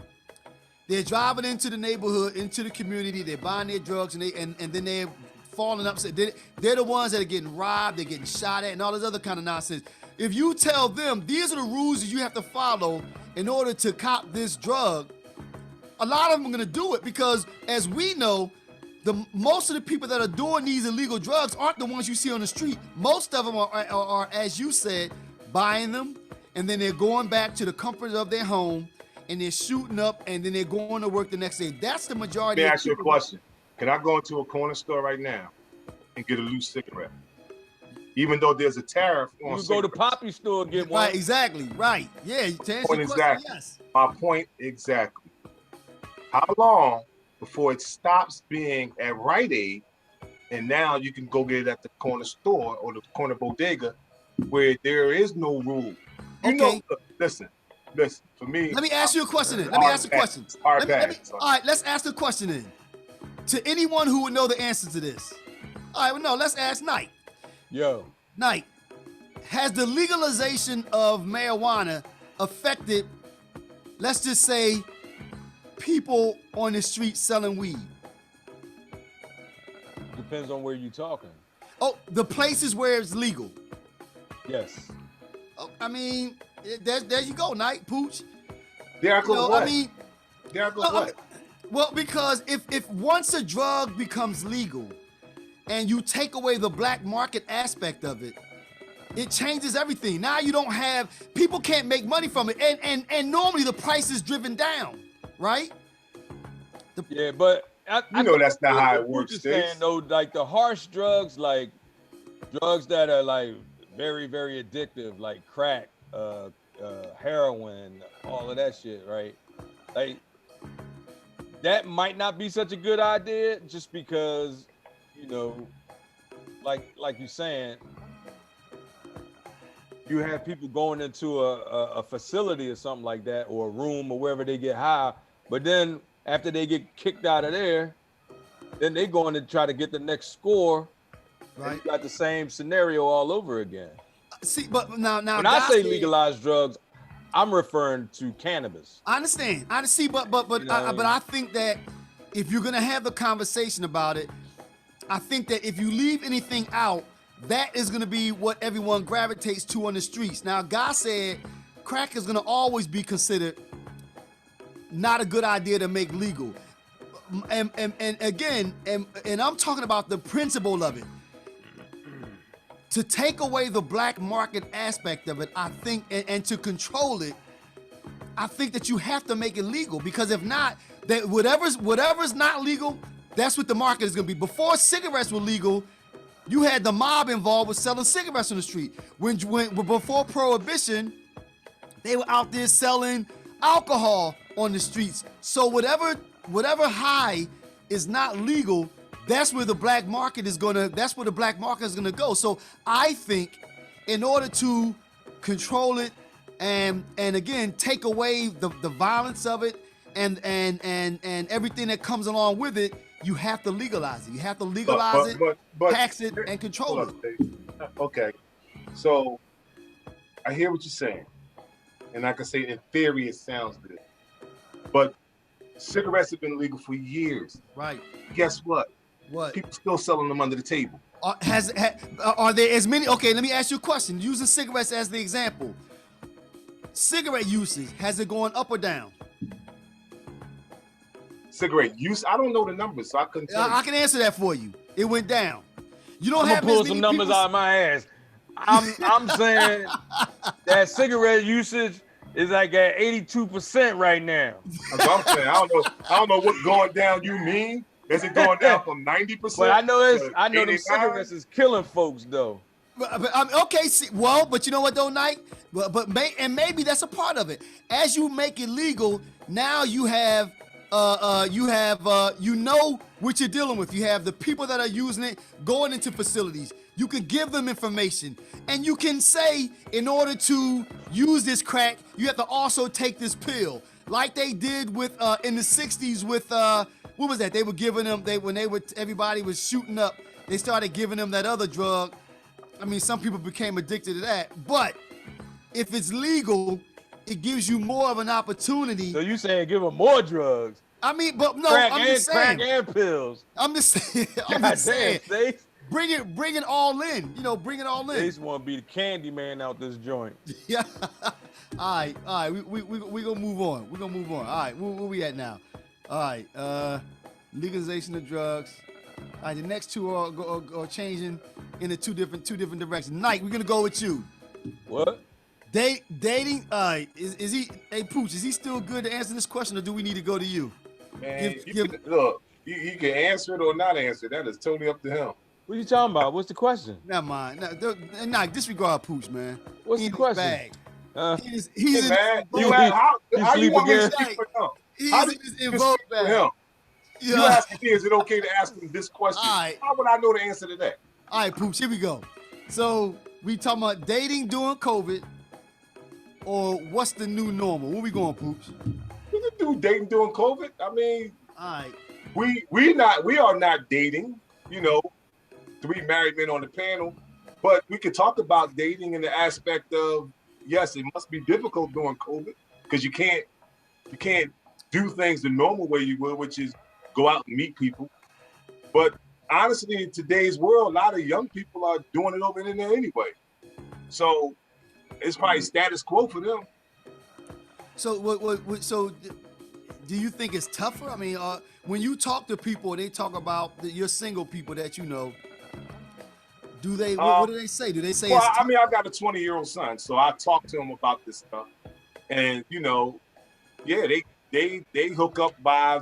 Speaker 1: They're driving into the neighborhood, into the community, they're buying their drugs, and then they're falling up. They're the ones that are getting robbed, they're getting shot at, and all this other kind of nonsense. If you tell them, these are the rules that you have to follow in order to cop this drug, a lot of them are gonna do it because, as we know, most of the people that are doing these illegal drugs aren't the ones you see on the street. Most of them are, as you said, buying them, and then they're going back to the comfort of their home, and they're shooting up, and then they're going to work the next day. That's the majority.
Speaker 3: Let me ask you a question. Can I go into a corner store right now and get a loose cigarette? Even though there's a tariff on
Speaker 2: you go to Poppy store and get one.
Speaker 1: Right, exactly, right. Yeah, to answer your question, yes.
Speaker 3: My point exactly. How long before it stops being at Rite Aid, and now you can go get it at the corner store or the corner bodega, where there is no rule? Listen. For me,
Speaker 1: let me ask you a question. Then. Let me ask a question. All right, let's ask the question then. To anyone who would know the answer to this. All right, well, no, let's ask Knight.
Speaker 2: Yo,
Speaker 1: Knight, has the legalization of marijuana affected, let's just say, people on the street selling weed?
Speaker 2: Depends on where you're talking.
Speaker 1: Oh, the places where it's legal.
Speaker 2: Yes.
Speaker 1: Oh, I mean, there you go, Knight, Pooch.
Speaker 3: There I go. What?
Speaker 1: I mean,
Speaker 3: there I go. What?
Speaker 1: Well, because if once a drug becomes legal and you take away the black market aspect of it, it changes everything. Now you don't have, people can't make money from it. And normally the price is driven down, right?
Speaker 2: Yeah, but
Speaker 3: I know that's not how it works.
Speaker 2: Saying, though, like the harsh drugs, like drugs that are like very, very addictive, like crack, heroin, all of that shit, right? Like that might not be such a good idea just because, like you're saying, you have people going into a facility or something like that, or a room or wherever they get high, but then after they get kicked out of there, then they going to try to get the next score. Right. You got the same scenario all over again.
Speaker 1: See, but now
Speaker 2: when I say legalized drugs, I'm referring to cannabis.
Speaker 1: I understand. I see, but I think that if you're gonna have the conversation about it, I think that if you leave anything out, that is gonna be what everyone gravitates to on the streets. Now, God said crack is gonna always be considered not a good idea to make legal. And again, I'm talking about the principle of it. To take away the black market aspect of it, I think, and to control it, I think that you have to make it legal, because if not, that whatever's not legal, that's what the market is gonna be. Before cigarettes were legal, you had the mob involved with selling cigarettes on the street. When before Prohibition, they were out there selling alcohol on the streets. So whatever high is not legal, that's where the black market is gonna go. So I think in order to control it and again take away the violence of it and everything that comes along with it, you have to legalize it. You have to legalize it, tax it, and control it.
Speaker 3: Okay. So I hear what you're saying. And I can say in theory it sounds good. But cigarettes have been illegal for years.
Speaker 1: Right.
Speaker 3: Guess what?
Speaker 1: What?
Speaker 3: People still selling them under the table.
Speaker 1: Are there as many? Okay, let me ask you a question. Using cigarettes as the example, cigarette usage, has it gone up or down?
Speaker 3: Cigarette use? I don't know the numbers, so I couldn't tell you.
Speaker 1: I can answer that for you. It went down. You don't
Speaker 2: I'm
Speaker 1: have
Speaker 2: gonna pull
Speaker 1: as many
Speaker 2: some numbers
Speaker 1: people.
Speaker 2: out of my ass. I'm saying that cigarette usage is like at 82% right now.
Speaker 3: That's what I'm saying. I don't know what going down you mean. Is it going down from 90%?
Speaker 2: But I know them
Speaker 3: 89?
Speaker 2: cigarettes is killing folks though.
Speaker 1: Okay, but you know what though, Nike? Maybe that's a part of it. As you make it legal, now you have you know what you're dealing with. You have the people that are using it going into facilities. You can give them information, and you can say, in order to use this crack, you have to also take this pill, like they did with in the '60s with what was that? They were giving them everybody was shooting up. They started giving them that other drug. I mean, some people became addicted to that, but if it's legal, it gives you more of an opportunity.
Speaker 2: So you saying give them more drugs?
Speaker 1: I mean, but no,
Speaker 2: Crack
Speaker 1: I'm just saying.
Speaker 2: Crack and pills.
Speaker 1: I'm just saying.
Speaker 2: Stace.
Speaker 1: Bring it all in. You know, bring it all in.
Speaker 2: Stace want to be the candy man out this joint.
Speaker 1: Yeah. All right. We gonna move on. We're gonna move on. All right, where we at now? All right. Legalization of drugs. All right, the next two are changing in two different directions. Nike, we're gonna go with you.
Speaker 2: What?
Speaker 1: Dating. All right. Is he? Hey, Pooch, is he still good to answer this question, or do we need to go to you?
Speaker 3: Man, look, you can answer it or not answer it. That is totally up to him.
Speaker 2: What are you talking about? What's the question?
Speaker 1: Never mind. Nah, disregard Pooch, man.
Speaker 2: What's the question?
Speaker 1: He's
Speaker 3: hey, man, how you want me to speak for him? How do you speak for him? Yeah. You ask me, is it okay to ask him this question?
Speaker 1: Right.
Speaker 3: How would I know the answer to that?
Speaker 1: All right, Pooch, here we go. So we talking about dating during COVID, or what's the new normal? Where we going, Pooch?
Speaker 3: We can do dating during COVID. I mean,
Speaker 1: all right.
Speaker 3: We are not dating, you know, three married men on the panel, but we could talk about dating in the aspect of, yes, it must be difficult during COVID because you can't do things the normal way you would, which is go out and meet people. But honestly, in today's world, a lot of young people are doing it over the internet anyway. So it's probably status quo for them.
Speaker 1: So so do you think it's tougher? I mean, when you talk to people, they talk about your single people that you know. Do they? What do they say? Do they say?
Speaker 3: Well, I mean, I've got a 20-year-old son, so I talk to him about this stuff, and you know, yeah, they hook up by,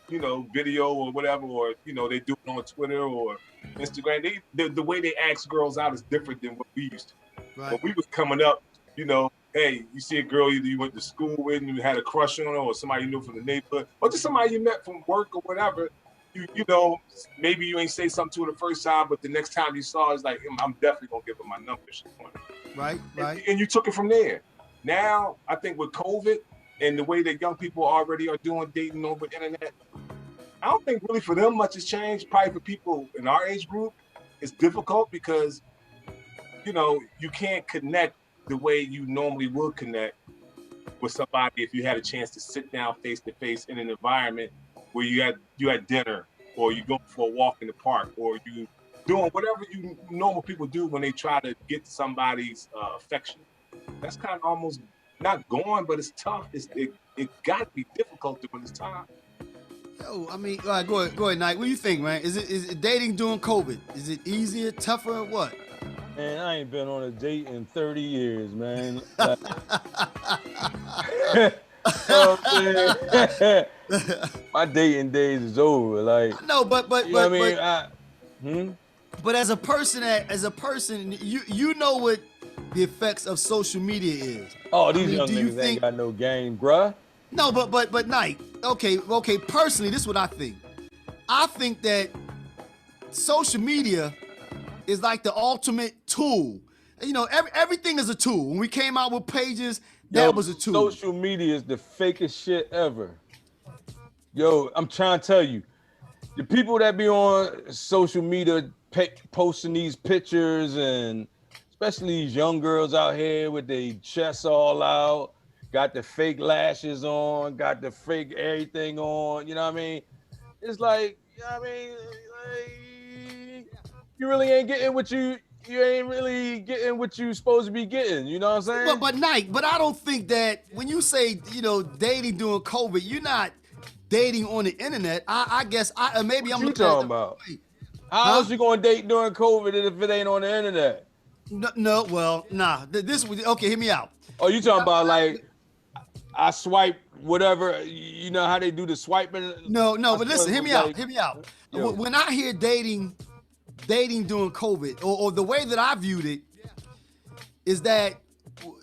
Speaker 3: you know, video or whatever, or you know, they do it on Twitter or Instagram. The way they ask girls out is different than what we used to.
Speaker 1: Right.
Speaker 3: When we was coming up, you know, hey, you see a girl either you went to school with and you had a crush on her, or somebody you knew from the neighborhood, or just somebody you met from work or whatever. You know, maybe you ain't say something to her the first time, but the next time you saw her, it's like, I'm definitely gonna give her my number.
Speaker 1: Right.
Speaker 3: And you took it from there. Now, I think with COVID and the way that young people already are doing dating over the internet, I don't think really for them much has changed. Probably for people in our age group, it's difficult because, you know, you can't connect the way you normally would connect with somebody if you had a chance to sit down face to face in an environment where you had dinner, or you go for a walk in the park, or you doing whatever you normal people do when they try to get somebody's affection. That's kind of almost not going, but it's tough. It got to be difficult during this time.
Speaker 1: Yo, I mean, all right, go ahead, Nike. What do you think, man? Is it dating during COVID? Is it easier, tougher, or what?
Speaker 2: Man, I ain't been on a date in 30 years, man. My dating days is over. Like,
Speaker 1: no, but
Speaker 2: you know what I mean?
Speaker 1: But as a person, you know what the effects of social media is.
Speaker 2: Oh, these young niggas ain't got no game, bruh.
Speaker 1: No, but Nike. Okay. Personally, this is what I think. I think that social media is like the ultimate tool. You know, everything is a tool. When we came out with pages, that was a tool.
Speaker 2: Social media is the fakest shit ever. Yo, I'm trying to tell you, the people that be on social media posting these pictures, and especially these young girls out here with their chests all out, got the fake lashes on, got the fake everything on, you know what I mean? It's like, you know what I mean? Like, you really ain't getting what you ain't really getting what you supposed to be getting. You know what I'm saying?
Speaker 1: But Nike, but I don't think that when you say, dating during COVID, you're not dating on the internet. I guess maybe I'm
Speaker 2: What you
Speaker 1: looking at
Speaker 2: talking
Speaker 1: it
Speaker 2: about?
Speaker 1: way.
Speaker 2: How else you gonna date during COVID if it ain't on the internet?
Speaker 1: No, well, nah. This was okay. Hear me out.
Speaker 2: Oh, you talking about like I swipe whatever? You know how they do the swiping?
Speaker 1: No, but listen. Hear me out. Hear me out.
Speaker 2: Yo.
Speaker 1: When I hear dating during COVID, or the way that I viewed it, is that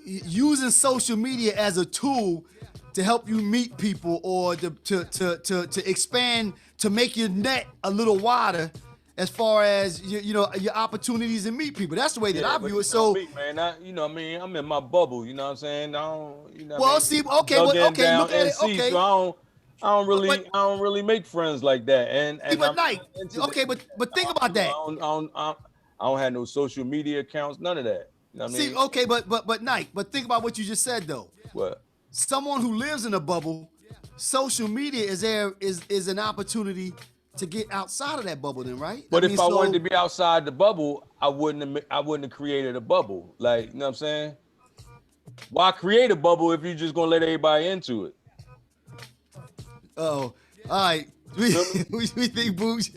Speaker 1: using social media as a tool to help you meet people, or to expand, to make your net a little wider as far as your opportunities to meet people. That's the way that I view it. So,
Speaker 2: me, man, I'm in my bubble. You know what I'm saying? I don't,
Speaker 1: well, see, okay, look at it. Okay,
Speaker 2: so I don't really make friends like that. And
Speaker 1: but Nike, okay, but think about that.
Speaker 2: I don't have no social media accounts, none of that. You know what I mean?
Speaker 1: See, okay, but Nike, but think about what you just said though.
Speaker 2: What?
Speaker 1: Someone who lives in a bubble, social media is an opportunity to get outside of that bubble, then, right?
Speaker 2: But if I wanted to be outside the bubble, I wouldn't have created a bubble. Like, you know what I'm saying? Why create a bubble if you're just gonna let everybody into it?
Speaker 1: Oh, all right. We think, Booch.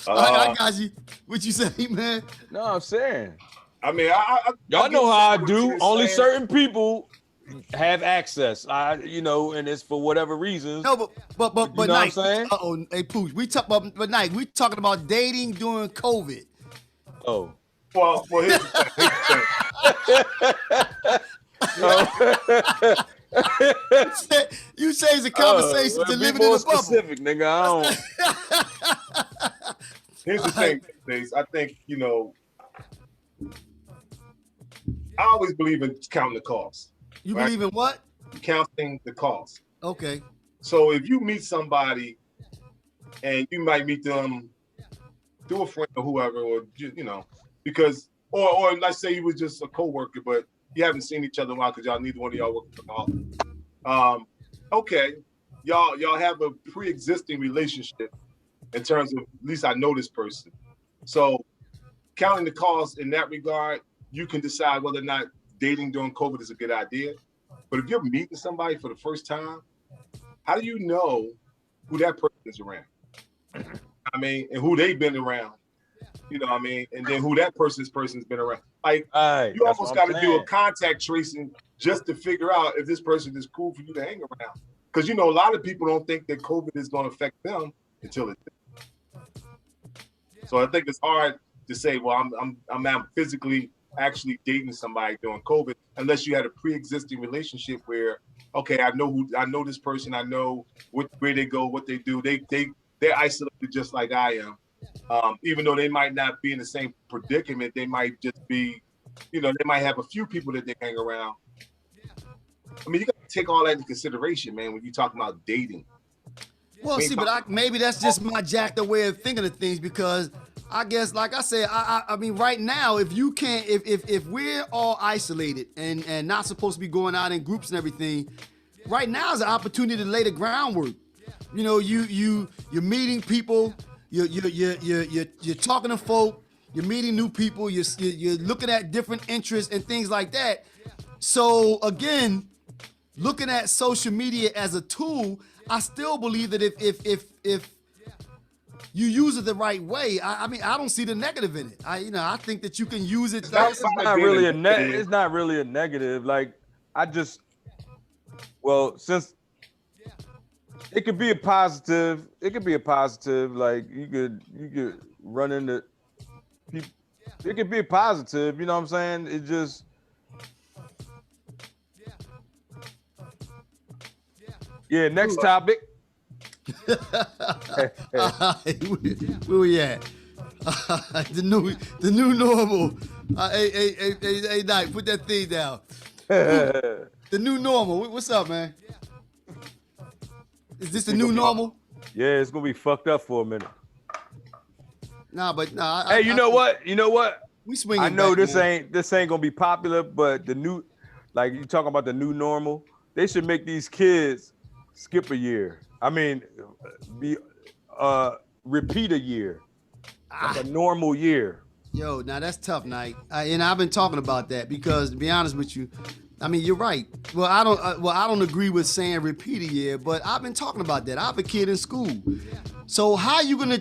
Speaker 1: I got you. What you say, man?
Speaker 2: No, I'm saying.
Speaker 3: I mean,
Speaker 2: y'all know how I do. Only certain people have access. And it's for whatever reasons.
Speaker 1: No, but
Speaker 2: you know
Speaker 1: Nike.
Speaker 2: What I'm saying?
Speaker 1: Hey, Pooch. But Nike, we talking about dating during COVID.
Speaker 2: Oh.
Speaker 3: Well, here's the thing.
Speaker 1: You changed the conversation to living in a bubble.
Speaker 2: Specific, nigga. I don't.
Speaker 3: Here's the thing, Stace. I think I always believe in counting the cost.
Speaker 1: You believe in what?
Speaker 3: Counting the cost.
Speaker 1: Okay.
Speaker 3: So if you meet somebody, and you might meet them through a friend or whoever, or because or let's say you was just a coworker, but you haven't seen each other in a while because neither one of y'all work for the office. Okay, y'all have a pre-existing relationship in terms of, at least I know this person. So counting the cost in that regard, you can decide whether or not dating during COVID is a good idea. But if you're meeting somebody for the first time, how do you know who that person is around? I mean, and who they've been around. You know what I mean? And then who that person's been around. Like, you almost got to do a contact tracing just to figure out if this person is cool for you to hang around. Because, a lot of people don't think that COVID is going to affect them until it does. So I think it's hard to say, well, I'm physically actually dating somebody during COVID, unless you had a pre-existing relationship where, okay, I know this person, I know where they go, what they do. They're isolated just like I am. Even though they might not be in the same predicament, they might just be, they might have a few people that they hang around. I mean, you got to take all that into consideration, man, when you're talking about dating.
Speaker 1: Well, see, but maybe that's just my jacked up way of thinking of things, because I guess, like I said, I mean, right now, if you can't, if we're all isolated and not supposed to be going out in groups and everything, right now is an opportunity to lay the groundwork. You're meeting people, you're talking to folk, you're meeting new people, you're looking at different interests and things like that. So again, looking at social media as a tool, I still believe that if you use it the right way, I mean, I don't see the negative in it. I think that you can use it.
Speaker 2: It's not really a negative. Like, since it could be a positive, like you could run into people. It could be a positive, you know what I'm saying? It just, yeah, next topic.
Speaker 1: Where we at? The new normal. Hey, Nike, put that thing down. The new normal. What's up, man? Is this the new normal?
Speaker 2: Yeah, it's gonna be fucked up for a minute.
Speaker 1: Nah.
Speaker 2: Hey, you know what?
Speaker 1: We swinging.
Speaker 2: I know
Speaker 1: back,
Speaker 2: this ain't gonna be popular, but you talking about the new normal. They should make these kids skip a year. I mean, repeat a year. like a normal year.
Speaker 1: Yo, now that's tough, Knight. And I've been talking about that because, to be honest with you, I mean, you're right. Well, I don't agree with saying repeat a year, but I've been talking about that. I have a kid in school, so how you gonna?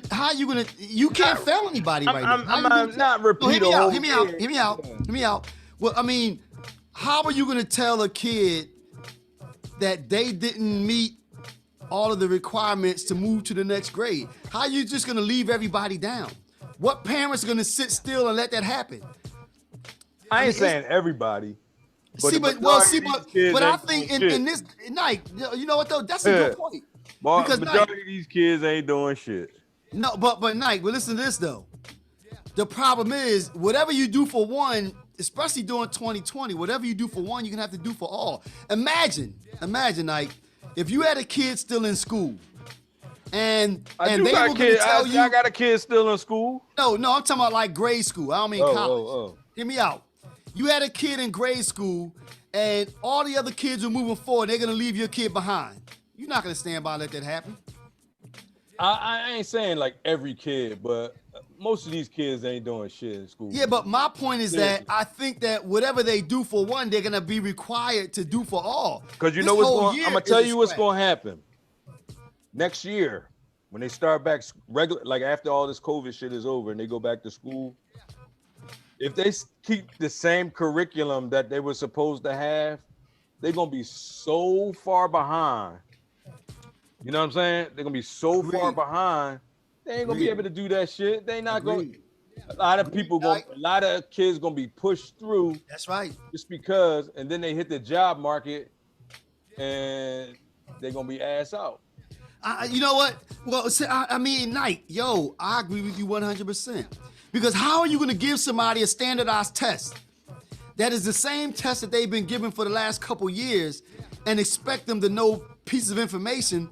Speaker 1: You can't fail anybody right now.
Speaker 2: I'm not repeat.
Speaker 1: Hear me out. Well, I mean, how are you gonna tell a kid that they didn't meet all of the requirements to move to the next grade? How are you just gonna leave everybody down? What parents are gonna sit still and let that happen?
Speaker 2: I ain't saying everybody.
Speaker 1: But I think in this night, you know what though? That's a good point.
Speaker 2: Because majority of these kids ain't doing shit.
Speaker 1: No, but Nike, but listen to this though. The problem is, whatever you do for one, especially during 2020, whatever you do for one, you're gonna have to do for all. Imagine, Nike, if you had a kid still in school, and they were gonna tell you,
Speaker 2: I got a kid still in school.
Speaker 1: No, I'm talking about like grade school. I don't mean college. Hear me out. You had a kid in grade school, and all the other kids are moving forward. They're gonna leave your kid behind. You're not gonna stand by and let that happen.
Speaker 2: I ain't saying like every kid, but most of these kids ain't doing shit in school.
Speaker 1: Yeah, but my point is that I think that whatever they do for one, they're gonna be required to do for all.
Speaker 2: Because you know what's going. I'm gonna tell you what's gonna happen next year when they start back regular, like after all this COVID shit is over and they go back to school. If they keep the same curriculum that they were supposed to have, they're gonna be so far behind. You know what I'm saying? They're gonna be so far behind. They ain't gonna be able to do that shit. They not going. A lot of kids gonna be pushed through.
Speaker 1: That's right.
Speaker 2: Just because, and then they hit the job market, and they're gonna be ass out.
Speaker 1: You know what? Well, I mean, Knight, yo, I agree with you 100%. Because how are you going to give somebody a standardized test that is the same test that they've been given for the last couple years and expect them to know pieces of information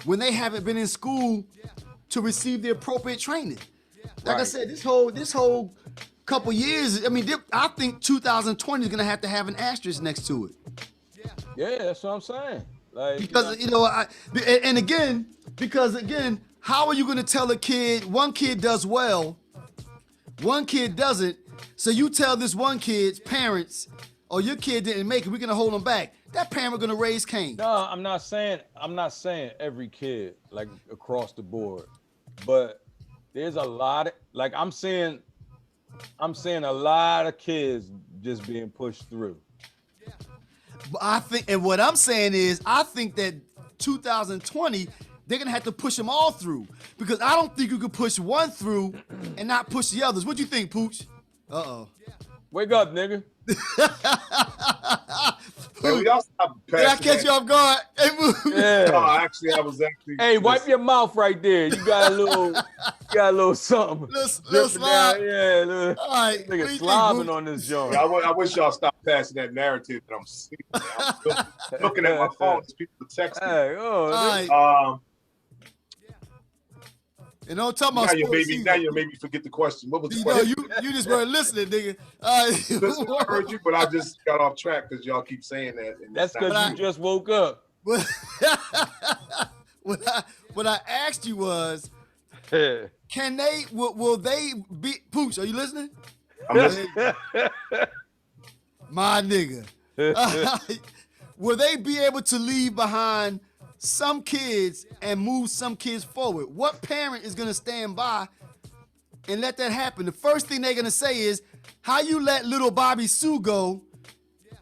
Speaker 1: when they haven't been in school to receive the appropriate training? Like I said, this whole couple years, I mean, I think 2020 is going to have an asterisk next to it.
Speaker 2: Yeah, that's what I'm saying. Like,
Speaker 1: because again, how are you going to tell a kid one kid does well, one kid doesn't, so you tell this one kid's parents, oh, your kid didn't make it, we're gonna hold them back. That parent gonna raise Cain.
Speaker 2: No, I'm not saying every kid, like across the board, but there's a lot of, like I'm saying a lot of kids just being pushed through.
Speaker 1: But I think, and what I'm saying is, I think that 2020, they're gonna have to push them all through, because I don't think you could push one through and not push the others. What do you think, Pooch?
Speaker 2: Wake up, nigga.
Speaker 3: Hey, y'all stop
Speaker 1: did I catch you off guard? Hey,
Speaker 3: yeah. No, actually, I was actually.
Speaker 2: Hey, wipe your mouth right there. You got a little something.
Speaker 1: Little slide.
Speaker 2: Yeah, little.
Speaker 1: All right.
Speaker 2: Nigga slobbing on this joint.
Speaker 3: Yeah, I wish y'all stopped passing that narrative that I'm seeing. I'm looking at my phone as people texting.
Speaker 2: Hey,
Speaker 1: and don't talk about
Speaker 3: now you made me forget the question. What was the
Speaker 1: question? You just weren't listening, nigga.
Speaker 3: Listen, I heard you, but I just got off track because y'all keep saying that.
Speaker 2: That's because you just woke up.
Speaker 1: What I asked you was, will they be, Pooch, are you listening?
Speaker 3: I'm listening.
Speaker 1: My nigga. Will they be able to leave behind some kids and move some kids forward? What parent is gonna stand by and let that happen? The first thing they're gonna say is, how you let little Bobby Sue go?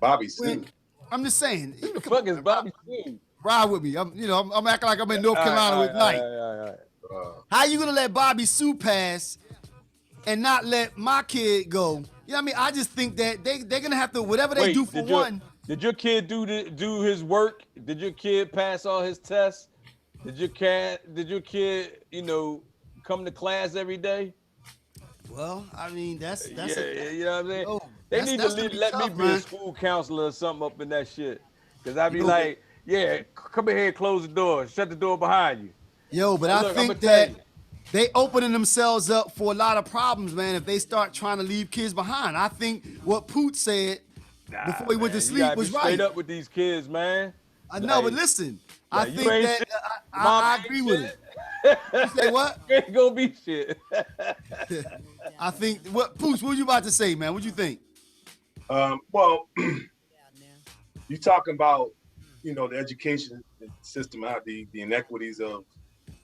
Speaker 3: Bobby Sue?
Speaker 1: I'm just saying.
Speaker 2: Who the fuck is Bobby Sue?
Speaker 1: Ride with me. I'm acting like I'm in North Carolina with Knight. How you gonna let Bobby Sue pass and not let my kid go? You know what I mean? I just think that they're gonna have to, whatever they do for one.
Speaker 2: Did your kid do his work? Did your kid pass all his tests? Did your kid, come to class every day?
Speaker 1: Well, I mean, that's
Speaker 2: you know what I'm saying?
Speaker 1: Oh,
Speaker 2: they need to let me be a school counselor or something up in that shit. Cause I'd be like, yeah, come in here and close the door, shut the door behind you.
Speaker 1: Yo, but I think that they opening themselves up for a lot of problems, man, if they start trying to leave kids behind. I think what Poot said before he went to sleep was right.
Speaker 2: Straight up with these kids, man.
Speaker 1: I know, but listen, I think that I agree with it. You say what?
Speaker 2: Ain't gonna be shit.
Speaker 1: I think what Pooch, what you about to say, man? What you think?
Speaker 3: Well, you talking about, the education system, how the inequities of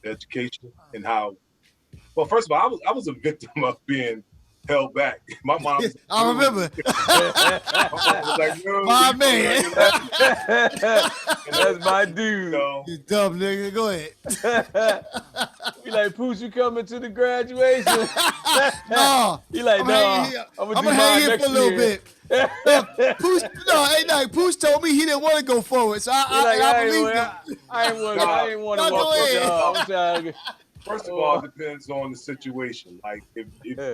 Speaker 3: the education and how. Well, first of all, I was a victim of being held back. My mom was
Speaker 1: I remember.
Speaker 3: my mom was like, no,
Speaker 1: My man.
Speaker 2: That's my dude.
Speaker 1: You dumb nigga. Go ahead.
Speaker 2: He like, Pooch, you coming to the graduation?
Speaker 1: No.
Speaker 2: He like, no,
Speaker 1: I'm gonna hang here for a little bit. Pooch, Pooch told me he didn't want to go forward, so I believe him.
Speaker 2: I ain't want to walk the dog.
Speaker 3: First of all, it depends on the situation. Like,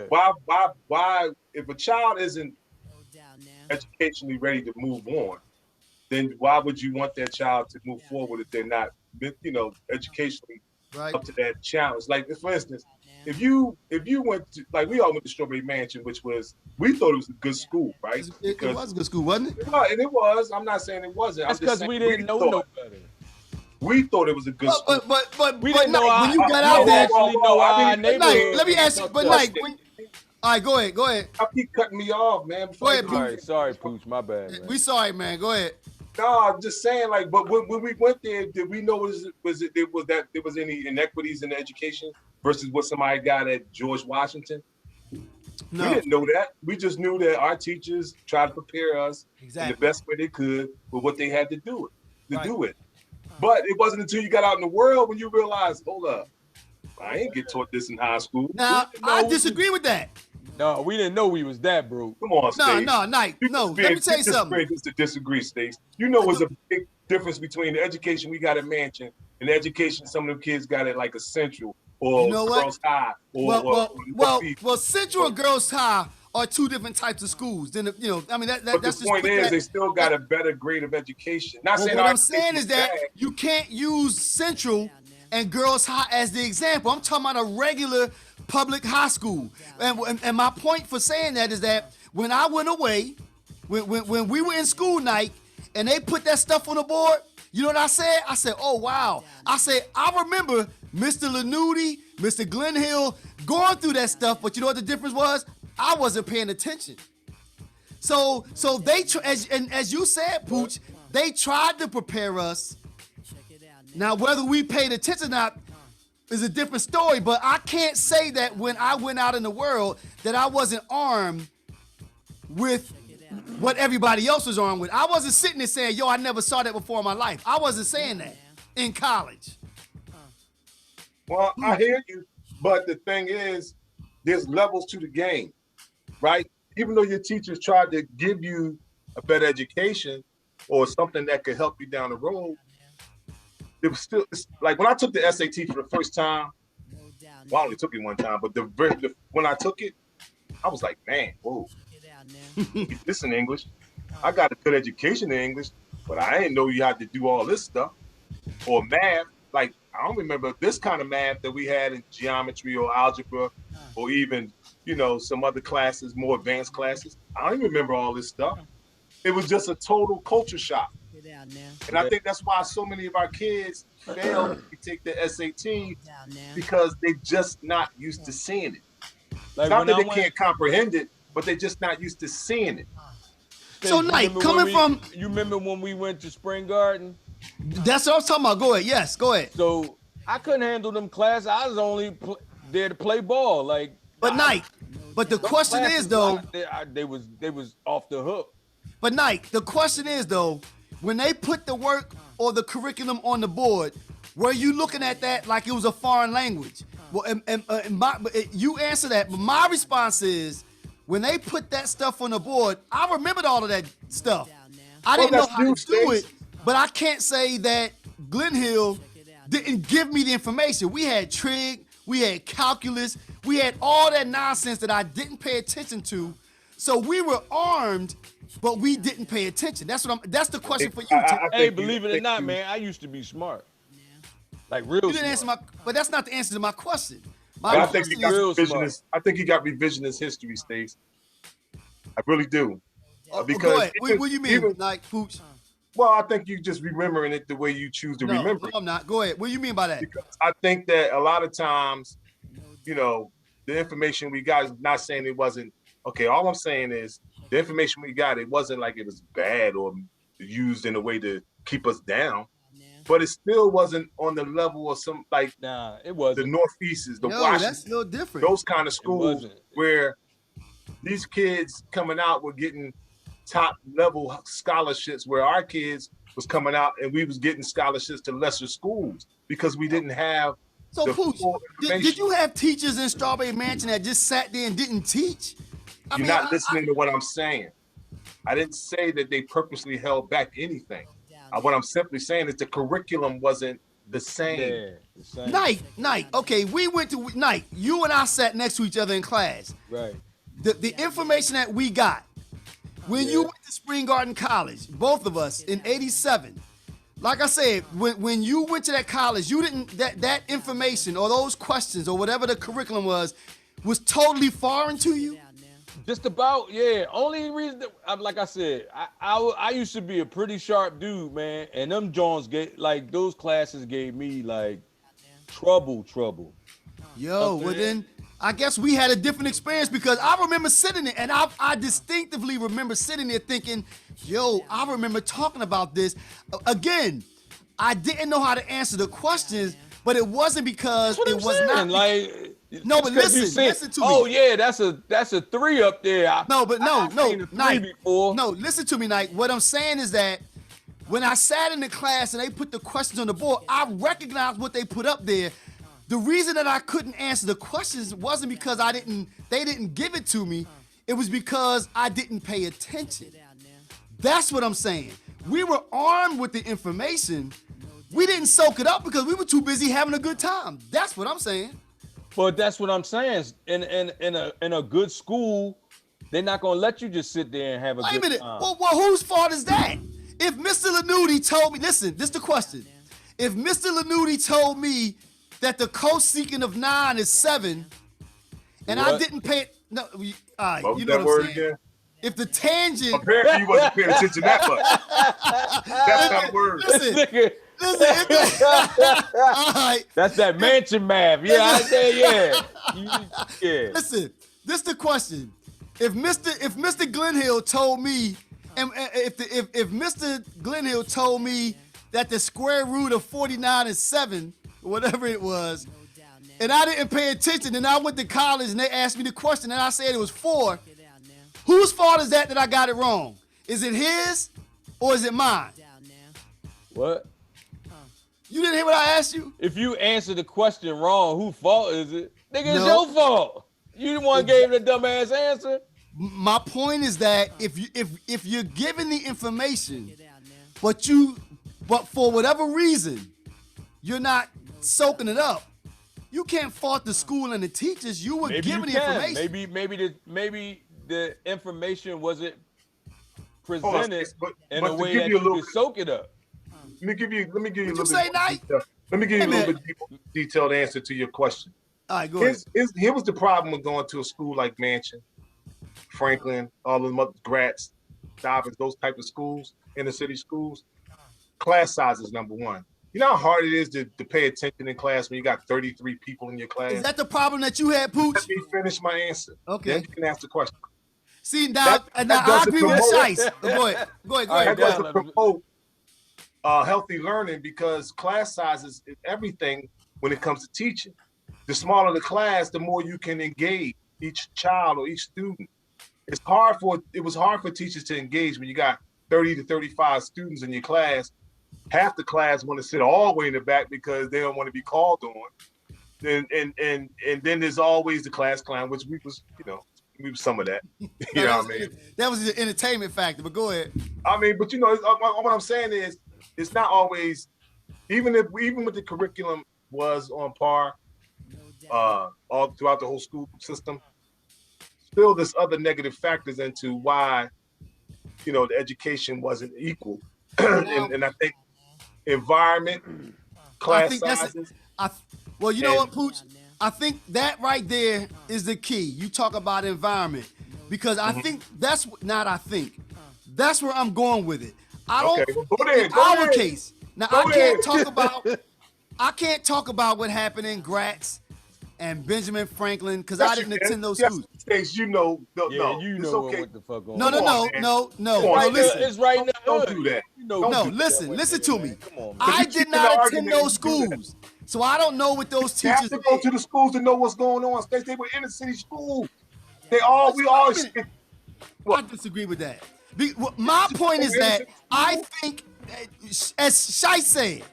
Speaker 3: why if a child isn't educationally ready to move on, then why would you want that child to move forward if they're not, educationally up to that challenge? Like, for instance, if you went to, like, we all went to Strawberry Mansion, which we thought it was a good school, right?
Speaker 1: It was a good school, wasn't it?
Speaker 3: And it was. I'm not saying it wasn't.
Speaker 2: That's because we didn't know no better.
Speaker 3: We thought it was a good school.
Speaker 2: But we didn't know
Speaker 1: when you got out there.
Speaker 2: Let
Speaker 1: me ask you, but Nike, all right, go ahead.
Speaker 3: I keep cutting me off, man.
Speaker 1: Go ahead, Pooch.
Speaker 2: Sorry, Pooch, my bad. Man.
Speaker 1: We sorry, man. Go ahead.
Speaker 3: No, I'm just saying, like, but when we went there, did we know there was any inequities in the education versus what somebody got at George Washington? No. We didn't know that. We just knew that our teachers tried to prepare us in the best way they could with what they had to do it. But it wasn't until you got out in the world when you realized, hold up, I ain't get taught this in high school.
Speaker 1: Now, I disagree with that.
Speaker 2: No, we didn't know we was that broke.
Speaker 3: Come on, Stace.
Speaker 1: No, let me tell you something.
Speaker 3: Just to disagree, Stace. There's a big difference between the education we got at Mansion and the education some of them kids got at like a Central or Girls High.
Speaker 1: Well, Central and Girls High are two different types of schools. Then
Speaker 3: But the point is, they still got a better grade of education.
Speaker 1: What I'm saying is that you can't use Central and Girls High as the example. I'm talking about a regular public high school. And my point for saying that is that when I went away, when we were in school night and they put that stuff on the board, you know what I said? I said, oh, wow. I said, I remember Mr. Lanuti, Mr. Glenhill going through that stuff, but you know what the difference was? I wasn't paying attention. So they, as you said, Pooch, they tried to prepare us. Now, whether we paid attention or not is a different story, but I can't say that when I went out in the world that I wasn't armed with what everybody else was armed with. I wasn't sitting there saying, yo, I never saw that before in my life. I wasn't saying that in college.
Speaker 3: Well, I hear you, but the thing is, there's levels to the game, right? Even though your teachers tried to give you a better education or something that could help you down the road, it was still, like when I took the SAT for the first time, well, I only took it one time, but when I took it, I was like, man, whoa, this in English. I got a good education in English, but I didn't know you had to do all this stuff. Or math, like I don't remember this kind of math that we had in geometry or algebra or even, some other classes, more advanced classes. I don't even remember all this stuff. It was just a total culture shock. And I think that's why so many of our kids fail to take the SAT because they're just not used to seeing it. Like not that they can't comprehend it, but they're just not used to seeing it.
Speaker 1: So, like,
Speaker 2: you remember when we went to Spring Garden?
Speaker 1: That's what I was talking about. Go ahead. Yes, go ahead.
Speaker 2: So I couldn't handle them classes. I was only there to play ball.
Speaker 1: But the question is though,
Speaker 2: they was off the hook.
Speaker 1: But the question is though, when they put the work or the curriculum on the board, were you looking at that like it was a foreign language? Well, you answer that. But my response is, when they put that stuff on the board, I remembered all of that stuff. I didn't know how to do it, but I can't say that Glenhill didn't give me the information. We had trig, we had calculus, we had all that nonsense that I didn't pay attention to. So we were armed, but we didn't pay attention. That's the question for you.
Speaker 2: Hey, believe it or not, man, I used to be smart. Like real
Speaker 1: You didn't
Speaker 2: smart.
Speaker 1: answer but that's not the answer to my question.
Speaker 3: I think you got revisionist history, Stace. I really do. Because
Speaker 1: what do you mean, like Pooch?
Speaker 3: Well, I think you just remembering it the way you choose to remember it.
Speaker 1: No, I'm not. Go ahead. What do you mean by that?
Speaker 3: Because I think that a lot of times, the information we got is not saying it wasn't okay. All I'm saying is the information we got, it wasn't like it was bad or used in a way to keep us down, but it still wasn't on the level of some like
Speaker 2: it wasn't.
Speaker 3: The Northeasts, the
Speaker 1: Yo,
Speaker 3: Washington,
Speaker 1: that's a little different.
Speaker 3: those kind of schools where these kids coming out were getting top level scholarships, where our kids was coming out and we was getting scholarships to lesser schools because we didn't have.
Speaker 1: So, Pooch, did you have teachers in Strawberry Mansion that just sat there and didn't teach?
Speaker 3: You're not listening to what I'm saying. I didn't say that they purposely held back anything. What I'm simply saying is the curriculum wasn't the same.
Speaker 2: Yeah, the same.
Speaker 1: Night. Okay, we went to night. You and I sat next to each other in class.
Speaker 2: Right.
Speaker 1: The information that we got when you went to Spring Garden College, both of us in '87. Like I said, when you went to that college, you didn't that information or those questions or whatever the curriculum was totally foreign to you.
Speaker 2: Just about, yeah. Only reason that, like I said, I used to be a pretty sharp dude, man, and them Jones those classes gave me like trouble.
Speaker 1: Yo, well then I guess we had a different experience because I remember sitting there and I distinctively remember sitting there thinking, yo, I remember talking about this. Again, I didn't know how to answer the questions, but it wasn't because it was not
Speaker 2: like.
Speaker 1: No, but listen to me.
Speaker 2: Oh yeah, that's a 3 up there.
Speaker 1: No, Knight.
Speaker 2: Before.
Speaker 1: No, listen to me, Knight. What I'm saying is that when I sat in the class and they put the questions on the board, I recognized what they put up there. The reason that I couldn't answer the questions wasn't because they didn't give it to me. It was because I didn't pay attention. That's what I'm saying. We were armed with the information. We didn't soak it up because we were too busy having a good time. That's what I'm saying.
Speaker 2: But that's what I'm saying. In a good school, they're not gonna let you just sit there and have a good time. Wait a minute.
Speaker 1: Well, whose fault is that? If Mr. Lanuti told me, listen, this is the question. If Mr. Lanuti told me that the cosecant of 9 is 7, and I didn't pay it, no, all right,
Speaker 3: what was
Speaker 1: you know
Speaker 3: that
Speaker 1: what I'm
Speaker 3: word
Speaker 1: saying?
Speaker 3: again?
Speaker 1: If the tangent,
Speaker 3: apparently you wasn't paying attention that much. That's not a word.
Speaker 1: Listen. All right.
Speaker 2: That's that mansion math. Yeah, I say yeah. Yeah.
Speaker 1: Listen, this is the question. If Mr. Glenhill told me, and if Mr. Glenhill told me that the square root of 49 is 7, whatever it was, and I didn't pay attention, and I went to college and they asked me the question and I said it was 4, whose fault is that I got it wrong? Is it his or is it mine?
Speaker 2: What?
Speaker 1: You didn't hear what I asked you?
Speaker 2: If you answer the question wrong, whose fault is it? Nigga, it's your fault. You the one gave the dumbass answer.
Speaker 1: My point is that if you're given the information, but for whatever reason, you're not soaking it up, you can't fault the school and the teachers. You were given the information.
Speaker 2: Maybe the information wasn't presented in a way that
Speaker 3: you
Speaker 2: could soak it up.
Speaker 3: Let me give you a little bit detailed answer to your question.
Speaker 1: All right, go ahead.
Speaker 3: Here was the problem with going to a school like Mansion, Franklin, all of them Gratz, Dobbins, those type of schools, inner city schools. Class size is number one. You know how hard it is to pay attention in class when you got 33 people in your class?
Speaker 1: Is that the problem that you had, Pooch?
Speaker 3: Let me finish my answer. Okay. Then you can ask the question.
Speaker 1: See, now I agree with Shice. Go ahead.
Speaker 3: That doesn't promote healthy learning because class size is everything when it comes to teaching. The smaller the class, the more you can engage each child or each student. It was hard for teachers to engage when you got 30 to 35 students in your class. Half the class want to sit all the way in the back because they don't want to be called on. And then there's always the class clown, which we was some of that. You know what I mean?
Speaker 1: That was the entertainment factor, but go ahead.
Speaker 3: I mean, but what I'm saying is it's not always, even with the curriculum was on par all throughout the whole school system, still there's other negative factors into why, the education wasn't equal. and I think environment, class sizes.
Speaker 1: You know what, Pooch? I think that right there is the key. You talk about environment because I think that's where I'm going with it. Our case. Now I can't talk about what happened in Gratz and Benjamin Franklin, because I didn't attend those
Speaker 3: yes,
Speaker 1: schools.
Speaker 3: States, you know, no,
Speaker 2: Yeah,
Speaker 3: no,
Speaker 2: you
Speaker 3: it's
Speaker 2: know
Speaker 3: okay.
Speaker 2: what the fuck going
Speaker 1: No,
Speaker 2: on.
Speaker 1: no,
Speaker 3: Come on,
Speaker 1: no,
Speaker 3: man.
Speaker 1: no, no,
Speaker 3: Come on,
Speaker 1: no. Listen,
Speaker 2: It's right in the
Speaker 3: Don't
Speaker 2: hood.
Speaker 3: do that.
Speaker 2: You know,
Speaker 3: Don't
Speaker 1: no,
Speaker 3: do
Speaker 1: listen, listen to me.
Speaker 2: Come on, man.
Speaker 1: I
Speaker 3: you
Speaker 1: did
Speaker 3: keep
Speaker 1: not
Speaker 3: the
Speaker 1: attend
Speaker 3: argument
Speaker 1: those
Speaker 3: and you do that.
Speaker 1: schools, so I don't know what those
Speaker 3: You have
Speaker 1: teachers
Speaker 3: to go
Speaker 1: did.
Speaker 3: to the schools to know what's going on. States, they were inner city schools. We
Speaker 1: Wait
Speaker 3: all.
Speaker 1: a minute. I
Speaker 3: What?
Speaker 1: disagree with that. My point is that I think, as Shai said,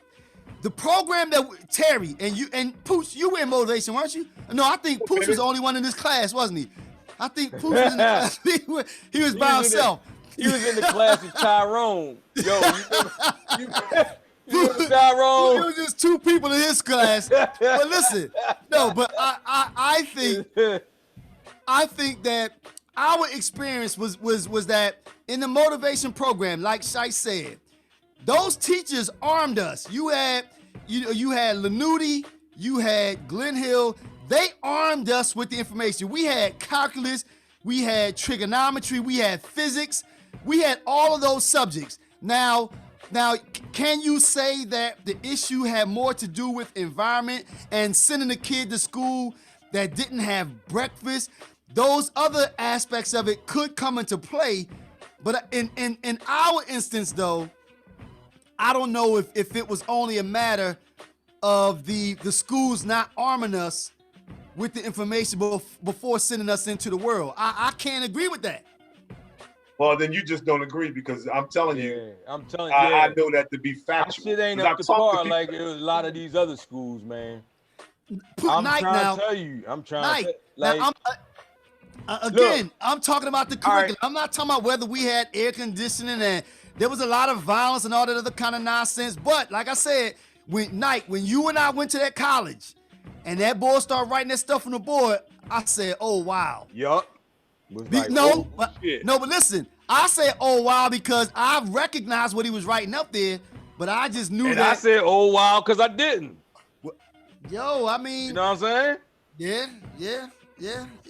Speaker 1: the program that Terry and you and Pooch, you were in motivation, weren't you? No, I think Pooch was the only one in this class, wasn't he? I think Pooch was in the class. He was by himself.
Speaker 2: He was in the class with Tyrone. Yo, you remember Tyrone?
Speaker 1: It was just two people in his class. But listen, no, but I think that our experience was that in the motivation program, like Shai said, those teachers armed us. You had Lanuti, you had Glenn Hill. They armed us with the information. We had calculus, we had trigonometry, we had physics, we had all of those subjects. Now, can you say that the issue had more to do with environment and sending a kid to school that didn't have breakfast? Those other aspects of it could come into play, but in our instance, though, I don't know if it was only a matter of the schools not arming us with the information before sending us into the world. I can't agree with that.
Speaker 3: Well, then you just don't agree because I'm telling you.
Speaker 2: I'm telling you.
Speaker 3: I know that to be
Speaker 2: That
Speaker 3: factual.
Speaker 2: shit ain't
Speaker 3: 'Cause
Speaker 2: up
Speaker 3: I've
Speaker 2: to
Speaker 3: talked
Speaker 2: par
Speaker 3: to
Speaker 2: like
Speaker 3: people-
Speaker 2: it was a lot of these other schools, man.
Speaker 1: I'm trying
Speaker 2: to tell you. I'm trying to like.
Speaker 1: Now, I'm talking about the curriculum. Right. I'm not talking about whether we had air conditioning and there was a lot of violence and all that other kind of nonsense. But like I said, when you and I went to that college and that boy started writing that stuff on the board, I said, oh, wow.
Speaker 2: Yup. Like,
Speaker 1: but listen, I said, oh, wow, because I recognized what he was writing up there, but I just knew
Speaker 2: and
Speaker 1: that.
Speaker 2: I said, oh, wow, because I didn't.
Speaker 1: Yo, I mean.
Speaker 2: You know what I'm saying?
Speaker 1: Yeah.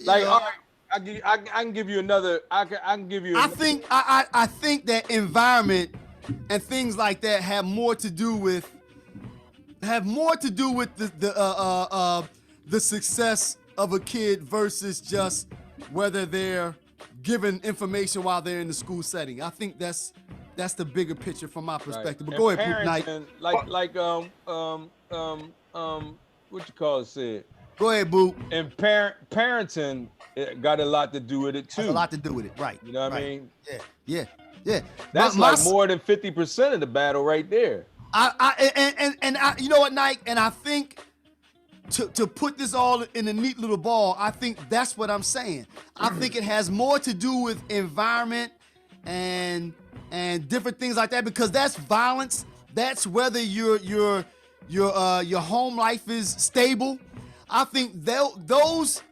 Speaker 2: Like, all right. I can give you another. I can give you.
Speaker 1: I think that environment and things like that have more to do with the success of a kid versus just whether they're given information while they're in the school setting. I think that's the bigger picture from my perspective. Right. But go ahead, Poop Knight.
Speaker 2: What you call it said.
Speaker 1: Go ahead, Boo.
Speaker 2: And parenting got a lot to do with it too.
Speaker 1: Has a lot to do with it, right?
Speaker 2: You know what I mean?
Speaker 1: Yeah.
Speaker 2: That's like more than 50% of the battle right there.
Speaker 1: I you know what, Nike? And I think to put this all in a neat little ball, I think that's what I'm saying. I think it has more to do with environment and different things like that because that's violence. That's whether your home life is stable. I think those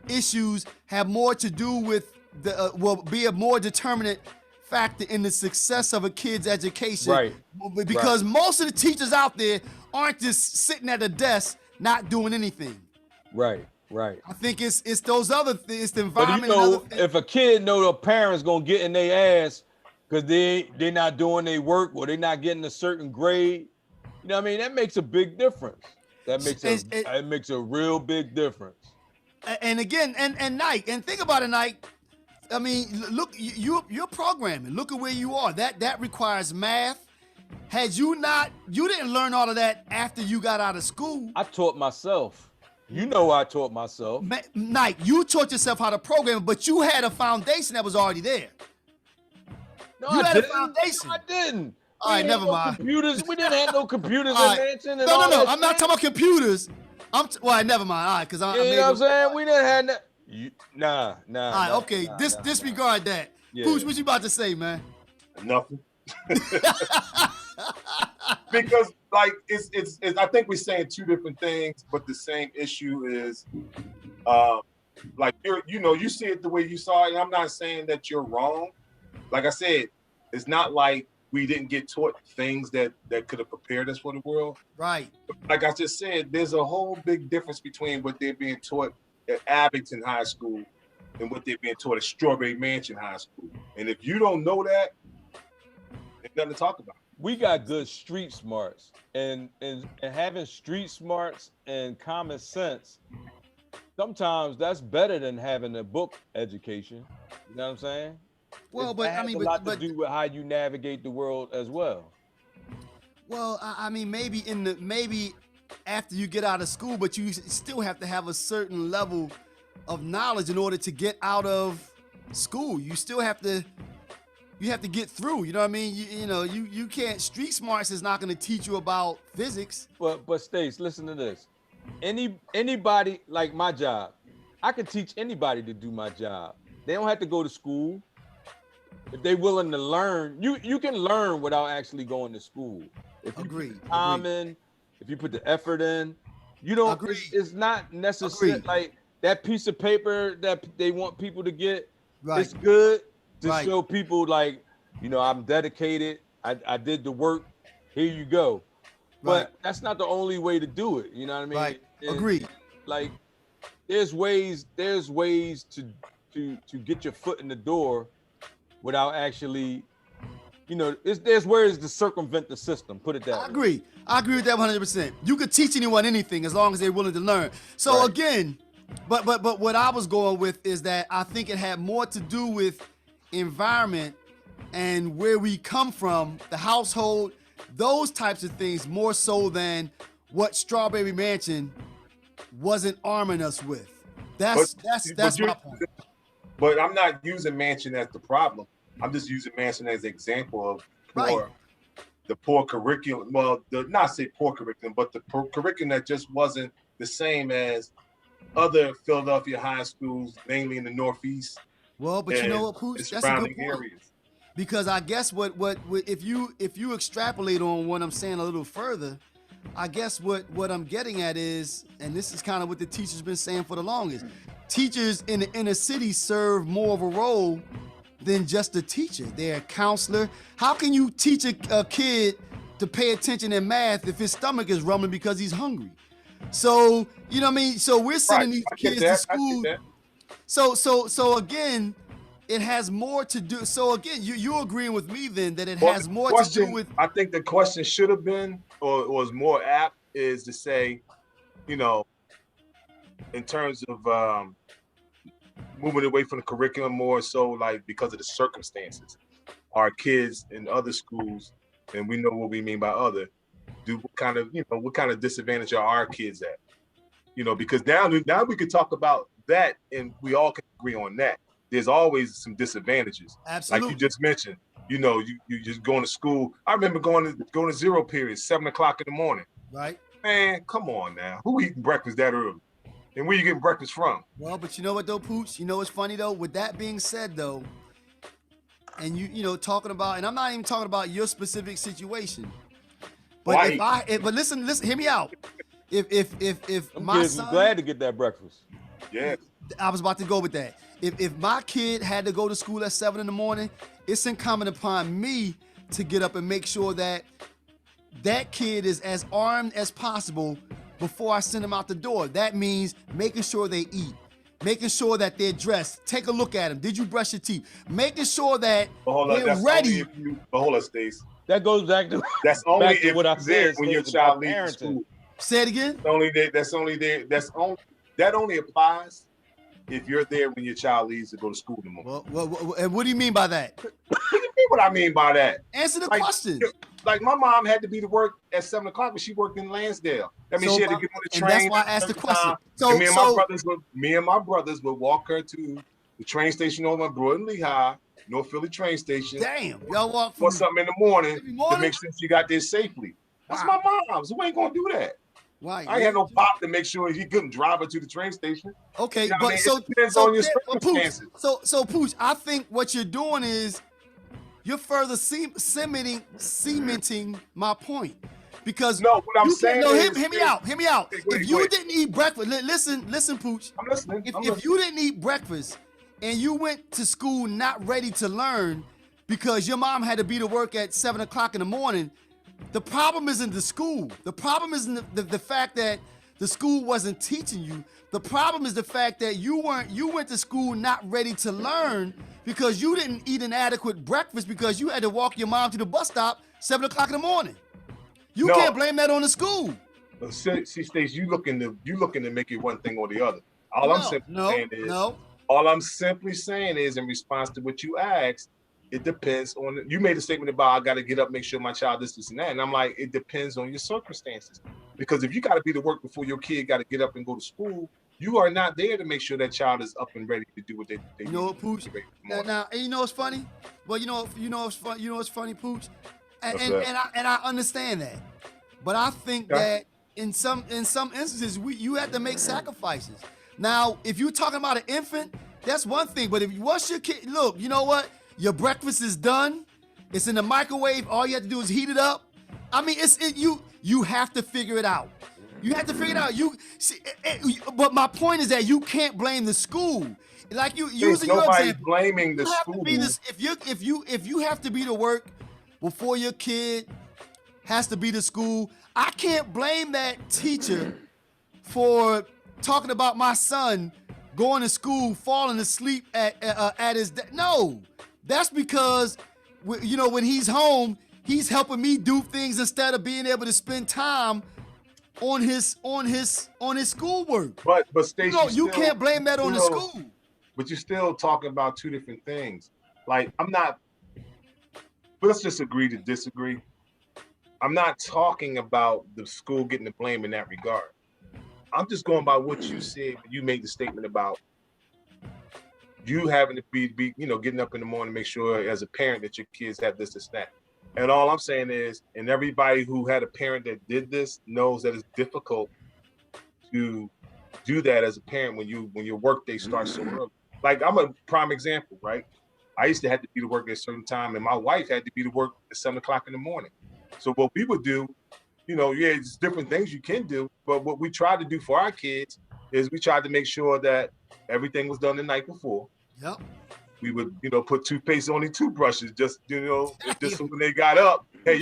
Speaker 1: issues have more to do with will be a more determinant factor in the success of a kid's education.
Speaker 2: Right.
Speaker 1: Because most of the teachers out there aren't just sitting at a desk not doing anything.
Speaker 2: Right.
Speaker 1: I think it's those other things, it's the environment.
Speaker 2: But you know, if a kid know their parents gonna get in their ass because they're not doing their work or they're not getting a certain grade, you know what I mean? That makes a big difference. It makes a real big difference.
Speaker 1: And again, and Nike, and think about it, Nike. I mean, look, you're programming. Look at where you are. That requires math. Had you didn't learn all of that after you got out of school.
Speaker 2: I taught myself. You know I taught myself.
Speaker 1: Nike, you taught yourself how to program, but you had a foundation that was already there.
Speaker 2: No, I didn't. A foundation. No, I didn't.
Speaker 1: All right, never mind.
Speaker 2: Computers. We didn't have no computers in mansion.
Speaker 1: No. I'm not talking about computers. Never mind. All right, because I'm.
Speaker 2: You know what I'm saying? We didn't have that. Nah. All
Speaker 1: right, okay. Disregard that. Yeah. Pooch, what you about to say, man?
Speaker 3: Nothing. Because like it's I think we're saying two different things, but the same issue is like you see it the way you saw it. And I'm not saying that you're wrong. Like I said, it's not like we didn't get taught things that could have prepared us for the world.
Speaker 1: Right.
Speaker 3: Like I just said, there's a whole big difference between what they're being taught at Abington High School and what they're being taught at Strawberry Mansion High School. And if you don't know that, there's nothing to talk about.
Speaker 2: We got good street smarts, and having street smarts and common sense sometimes that's better than having a book education. You know what I'm saying?
Speaker 1: Well,
Speaker 2: It
Speaker 1: but I
Speaker 2: has
Speaker 1: mean,
Speaker 2: a lot to do with how you navigate the world as well.
Speaker 1: well, I mean, maybe after you get out of school, but you still have to have a certain level of knowledge in order to get out of school. You still have to get through. You know what I mean? You can't. Street smarts is not going to teach you about physics.
Speaker 2: But Stace, listen to this. Anybody like my job, I can teach anybody to do my job. They don't have to go to school. If they're willing to learn, you can learn without actually going to school. If you
Speaker 1: Agreed.
Speaker 2: put the time in, if you put the effort in, you don't.
Speaker 1: Agreed.
Speaker 2: It's not necessary.
Speaker 1: Agreed.
Speaker 2: Like that piece of paper that they want people to get.
Speaker 1: Right.
Speaker 2: It's good to
Speaker 1: Right.
Speaker 2: show people like, I'm dedicated. I did the work. Here you go. But
Speaker 1: Right.
Speaker 2: that's not the only way to do it. You know what I mean?
Speaker 1: Right.
Speaker 2: And,
Speaker 1: Agreed.
Speaker 2: like there's ways to get your foot in the door without actually, there's ways to circumvent the system. Put it that way.
Speaker 1: I agree with that 100%. You could teach anyone anything as long as they're willing to learn. So
Speaker 2: Right.
Speaker 1: again, but what I was going with is that I think it had more to do with environment and where we come from, the household, those types of things, more so than what Strawberry Mansion wasn't arming us with. That's my point.
Speaker 3: But I'm not using Mansion as the problem. I'm just using Mansion as an example of the poor curriculum. Well, not say poor curriculum, but the curriculum that just wasn't the same as other Philadelphia high schools, mainly in the Northeast.
Speaker 1: Well, but you know what, Pooch? That's a good point.
Speaker 3: Areas.
Speaker 1: Because I guess what if you extrapolate on what I'm saying a little further, I guess what I'm getting at is, and this is kind of what the teachers been saying for the longest, teachers in the inner city serve more of a role than just a teacher. They're a counselor. How can you teach a kid to pay attention in math if his stomach is rumbling because he's hungry? So, you know what I mean? So we're sending these kids to school. So again, it has more to do. So again, you're agreeing with me then that it has more to do with.
Speaker 3: I think the question should have been, or was more apt, is to say, in terms of moving away from the curriculum more so like because of the circumstances. Our kids in other schools, and we know what we mean by other, what kind of disadvantage are our kids at? Because now we could talk about that and we all can agree on that. There's always some disadvantages.
Speaker 1: Absolutely.
Speaker 3: Like you just mentioned, you just going to school. I remember going to zero period, 7 o'clock in the morning.
Speaker 1: Right.
Speaker 3: Man, come on now. Who eating breakfast that early? And where you getting breakfast from?
Speaker 1: Well, but you know what though, Pooch? You know what's funny though? With that being said though, and you talking about, and I'm not even talking about your specific situation. But but listen, hear me out. If
Speaker 2: Them
Speaker 1: my
Speaker 2: kids
Speaker 1: son,
Speaker 2: was glad to get that breakfast.
Speaker 3: Yeah.
Speaker 1: I was about to go with that. If my kid had to go to school at 7 in the morning, it's incumbent upon me to get up and make sure that that kid is as armed as possible before I send them out the door. That means making sure they eat, making sure that they're dressed. Take a look at them. Did you brush your teeth? Making sure that they're ready.
Speaker 3: But hold on, Stace.
Speaker 2: That goes back to
Speaker 3: That's only
Speaker 2: back to
Speaker 3: if
Speaker 2: what I said
Speaker 3: when your
Speaker 2: Stace,
Speaker 3: child
Speaker 2: about
Speaker 3: leaves
Speaker 2: parenting.
Speaker 3: school.
Speaker 1: Say it again.
Speaker 3: That only applies if you're there when your child leaves to go to school in the morning.
Speaker 1: Well, and what do you mean by that?
Speaker 3: What do you mean what I mean by that?
Speaker 1: Answer the question.
Speaker 3: Like my mom had to be to work at 7 o'clock, but she worked in Lansdale. That means she had to get on the train.
Speaker 1: And that's why I asked the question.
Speaker 3: And me and my brothers would walk her to the train station over on Broad and Lehigh, North Philly train station.
Speaker 1: Damn, y'all walk
Speaker 3: for something in the morning
Speaker 1: every morning
Speaker 3: to make sure she got there safely. That's my mom's. Who ain't gonna do that?
Speaker 1: Why?
Speaker 3: I ain't had no pop to make sure he couldn't drive her to the train station.
Speaker 1: Okay,
Speaker 3: You know
Speaker 1: but
Speaker 3: what I mean?
Speaker 1: so
Speaker 3: It depends on your circumstances.
Speaker 1: So Pooch, I think what you're doing is you're further cementing my point. Because
Speaker 3: no, what I'm saying is,
Speaker 1: hear me out.
Speaker 3: Wait,
Speaker 1: If you didn't eat breakfast, listen, Pooch.
Speaker 3: I'm listening.
Speaker 1: If you didn't eat breakfast and you went to school not ready to learn because your mom had to be to work at 7 o'clock in the morning, the problem isn't the school. The problem isn't the fact that the school wasn't teaching you. The problem is the fact that you went to school not ready to learn because you didn't eat an adequate breakfast because you had to walk your mom to the bus stop 7 o'clock in the morning. You can't blame that on the school.
Speaker 3: See, Stace, you looking to make it one thing or the other. All I'm simply saying is,
Speaker 1: no.
Speaker 3: all I'm simply saying is, in response to what you asked, it depends on. You made a statement about I got to get up, make sure my child this, and that, and I'm like, it depends on your circumstances. Because if you got to be to work before your kid got to get up and go to school, you are not there to make sure that child is up and ready to do what they
Speaker 1: You know what, Pooch? Now, and you know what's funny? Well, you know what's funny. You know what's funny, Pooch? And I understand that, but I think that in some instances you have to make sacrifices. Now, if you're talking about an infant, that's one thing. But if once your kid, look, you know what? Your breakfast is done. It's in the microwave. All you have to do is heat it up. I mean, you have to figure it out. You have to figure it out. You see, but my point is that you can't blame the school. Like you using your example.
Speaker 3: Blaming the school.
Speaker 1: If you have to be to work before your kid has to be to school, I can't blame that teacher for talking about my son going to school, falling asleep at his no. That's because when he's home, he's helping me do things instead of being able to spend time on his schoolwork.
Speaker 3: But Stacey,
Speaker 1: you can't blame that on the school.
Speaker 3: But you're still talking about two different things. Like let's just agree to disagree. I'm not talking about the school getting the blame in that regard. I'm just going by what you said when you made the statement about you having to be getting up in the morning, make sure as a parent that your kids have this, that. And all I'm saying is, and everybody who had a parent that did this knows that it's difficult to do that as a parent when your work day starts so early. Like, I'm a prime example, right? I used to have to be to work at a certain time, and my wife had to be to work at 7 o'clock in the morning. So what we would do, it's different things you can do, but what we tried to do for our kids is we tried to make sure that everything was done the night before.
Speaker 1: Yep.
Speaker 3: We would, put toothpaste on the toothbrushes, just so when they got up, we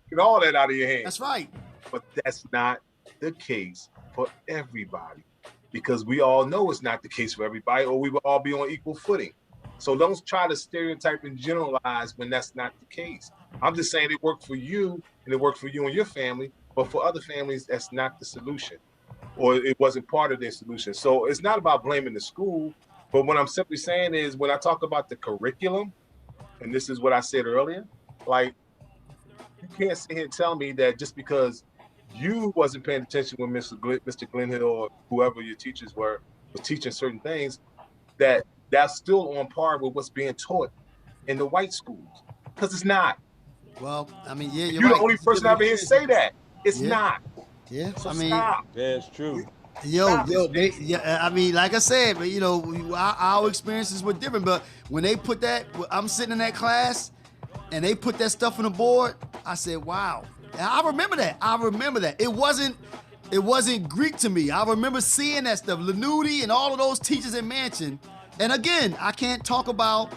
Speaker 3: get all that out of your hands.
Speaker 1: That's right.
Speaker 3: But that's not the case for everybody, because we all know it's not the case for everybody, or we will all be on equal footing. So don't try to stereotype and generalize when that's not the case. I'm just saying it worked for you, and it worked for you and your family, but for other families, that's not the solution, or it wasn't part of their solution. So it's not about blaming the school. But what I'm simply saying is, when I talk about the curriculum, and this is what I said earlier, like, you can't sit here and tell me that just because you wasn't paying attention when Mr. Glenhill or whoever your teachers was teaching certain things, that's still on par with what's being taught in the white schools. Because it's not.
Speaker 1: Well, I mean, yeah,
Speaker 3: you're the only person out here to say that. It's not.
Speaker 1: Yeah,
Speaker 3: so stop.
Speaker 2: Yeah, it's true.
Speaker 1: I mean, like I said, but our experiences were different. But when they put that, I'm sitting in that class, and they put that stuff on the board, I said, "Wow!" And I remember that. It wasn't Greek to me. I remember seeing that stuff, Lanuti and all of those teachers in Mansion. And again, I can't talk about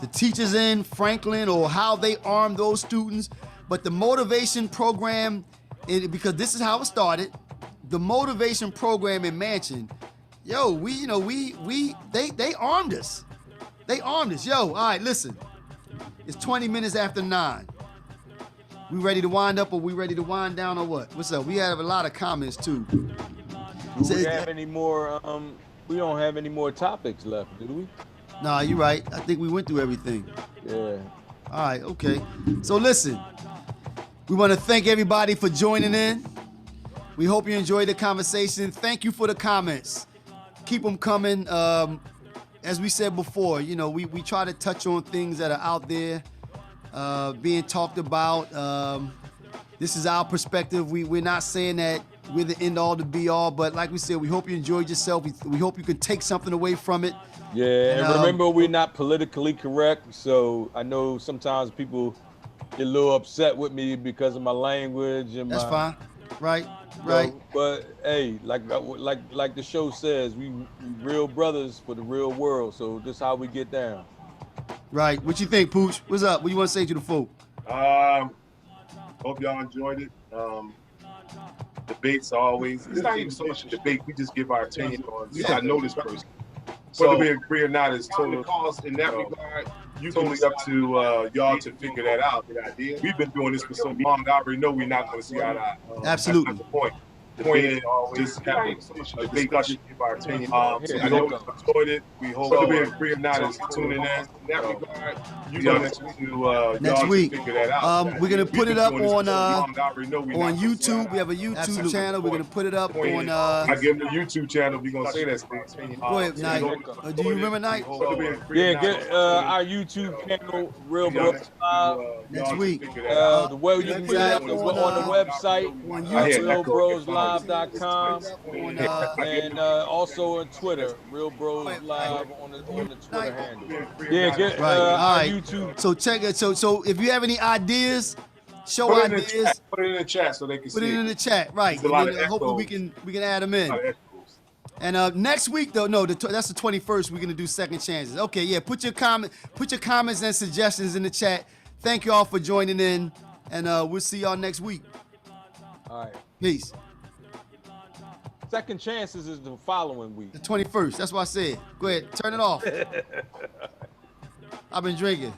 Speaker 1: the teachers in Franklin or how they armed those students, but the motivation program, because this is how it started. The motivation program in Mansion, they armed us. They armed us. All right, listen. It's 20 minutes after 9. We ready to wind up, or we ready to wind down, or what? What's up? We have a lot of comments too.
Speaker 2: Do we have any more? We don't have any more topics left, do we?
Speaker 1: Nah, you're right. I think we went through everything.
Speaker 2: Yeah.
Speaker 1: All right. Okay. So listen, we want to thank everybody for joining in. We hope you enjoyed the conversation. Thank you for the comments. Keep them coming. As we said before, we try to touch on things that are out there being talked about. This is our perspective. We're not saying that we're the end all to be all, but like we said, we hope you enjoyed yourself. We hope you can take something away from it.
Speaker 2: Yeah, and remember, we're not politically correct. So I know sometimes people get a little upset with me because of my language and
Speaker 1: That's fine. Right.
Speaker 2: But hey, like the show says, we real brothers for the real world. So this is how we get down.
Speaker 1: Right. What you think, Pooch? What's up? What you want to say to the folk?
Speaker 3: Hope y'all enjoyed it. Debates always. It's not even so much a debate. We just give our opinion on. I know this person. So whether we agree or not is totally in that regard. Totally up to y'all to figure that out. We've been doing this for so long. I already know we're not going to see eye to eye.
Speaker 1: Absolutely.
Speaker 3: That's not the point. point in, just have a discussion, give our opinion. So
Speaker 2: Here,
Speaker 3: I know we enjoyed it. We hope being free or not is tuning in. In that regard, y'all next
Speaker 1: week.
Speaker 3: Figure that out.
Speaker 1: We're gonna put it up on
Speaker 3: on
Speaker 1: YouTube. We have a YouTube channel. We're gonna put it up on.
Speaker 3: I give them the YouTube channel. We're gonna say that.
Speaker 1: Go ahead, Knight. Do you remember, Knight?
Speaker 2: Yeah, get our YouTube channel, Real Bros Live.
Speaker 1: Next week.
Speaker 2: The way you put it up on the website,
Speaker 1: on YouTube.
Speaker 2: RealBrosLive.com, and also on Twitter, RealBrosLive on the Twitter handle. Yeah, get our YouTube.
Speaker 1: So check it. So if you have any ideas, show ideas.
Speaker 3: Put it in the chat so they can see.
Speaker 1: Put it in the chat, right? And then, hopefully we can add them in. And next week though, no, that's the 21st. We're gonna do second chances. Okay, yeah. Put your comments and suggestions in the chat. Thank you all for joining in, and we'll see y'all next week.
Speaker 2: All right.
Speaker 1: Peace.
Speaker 2: Second chances is the following week.
Speaker 1: The 21st. That's what I said. Go ahead, turn it off. I've been drinking.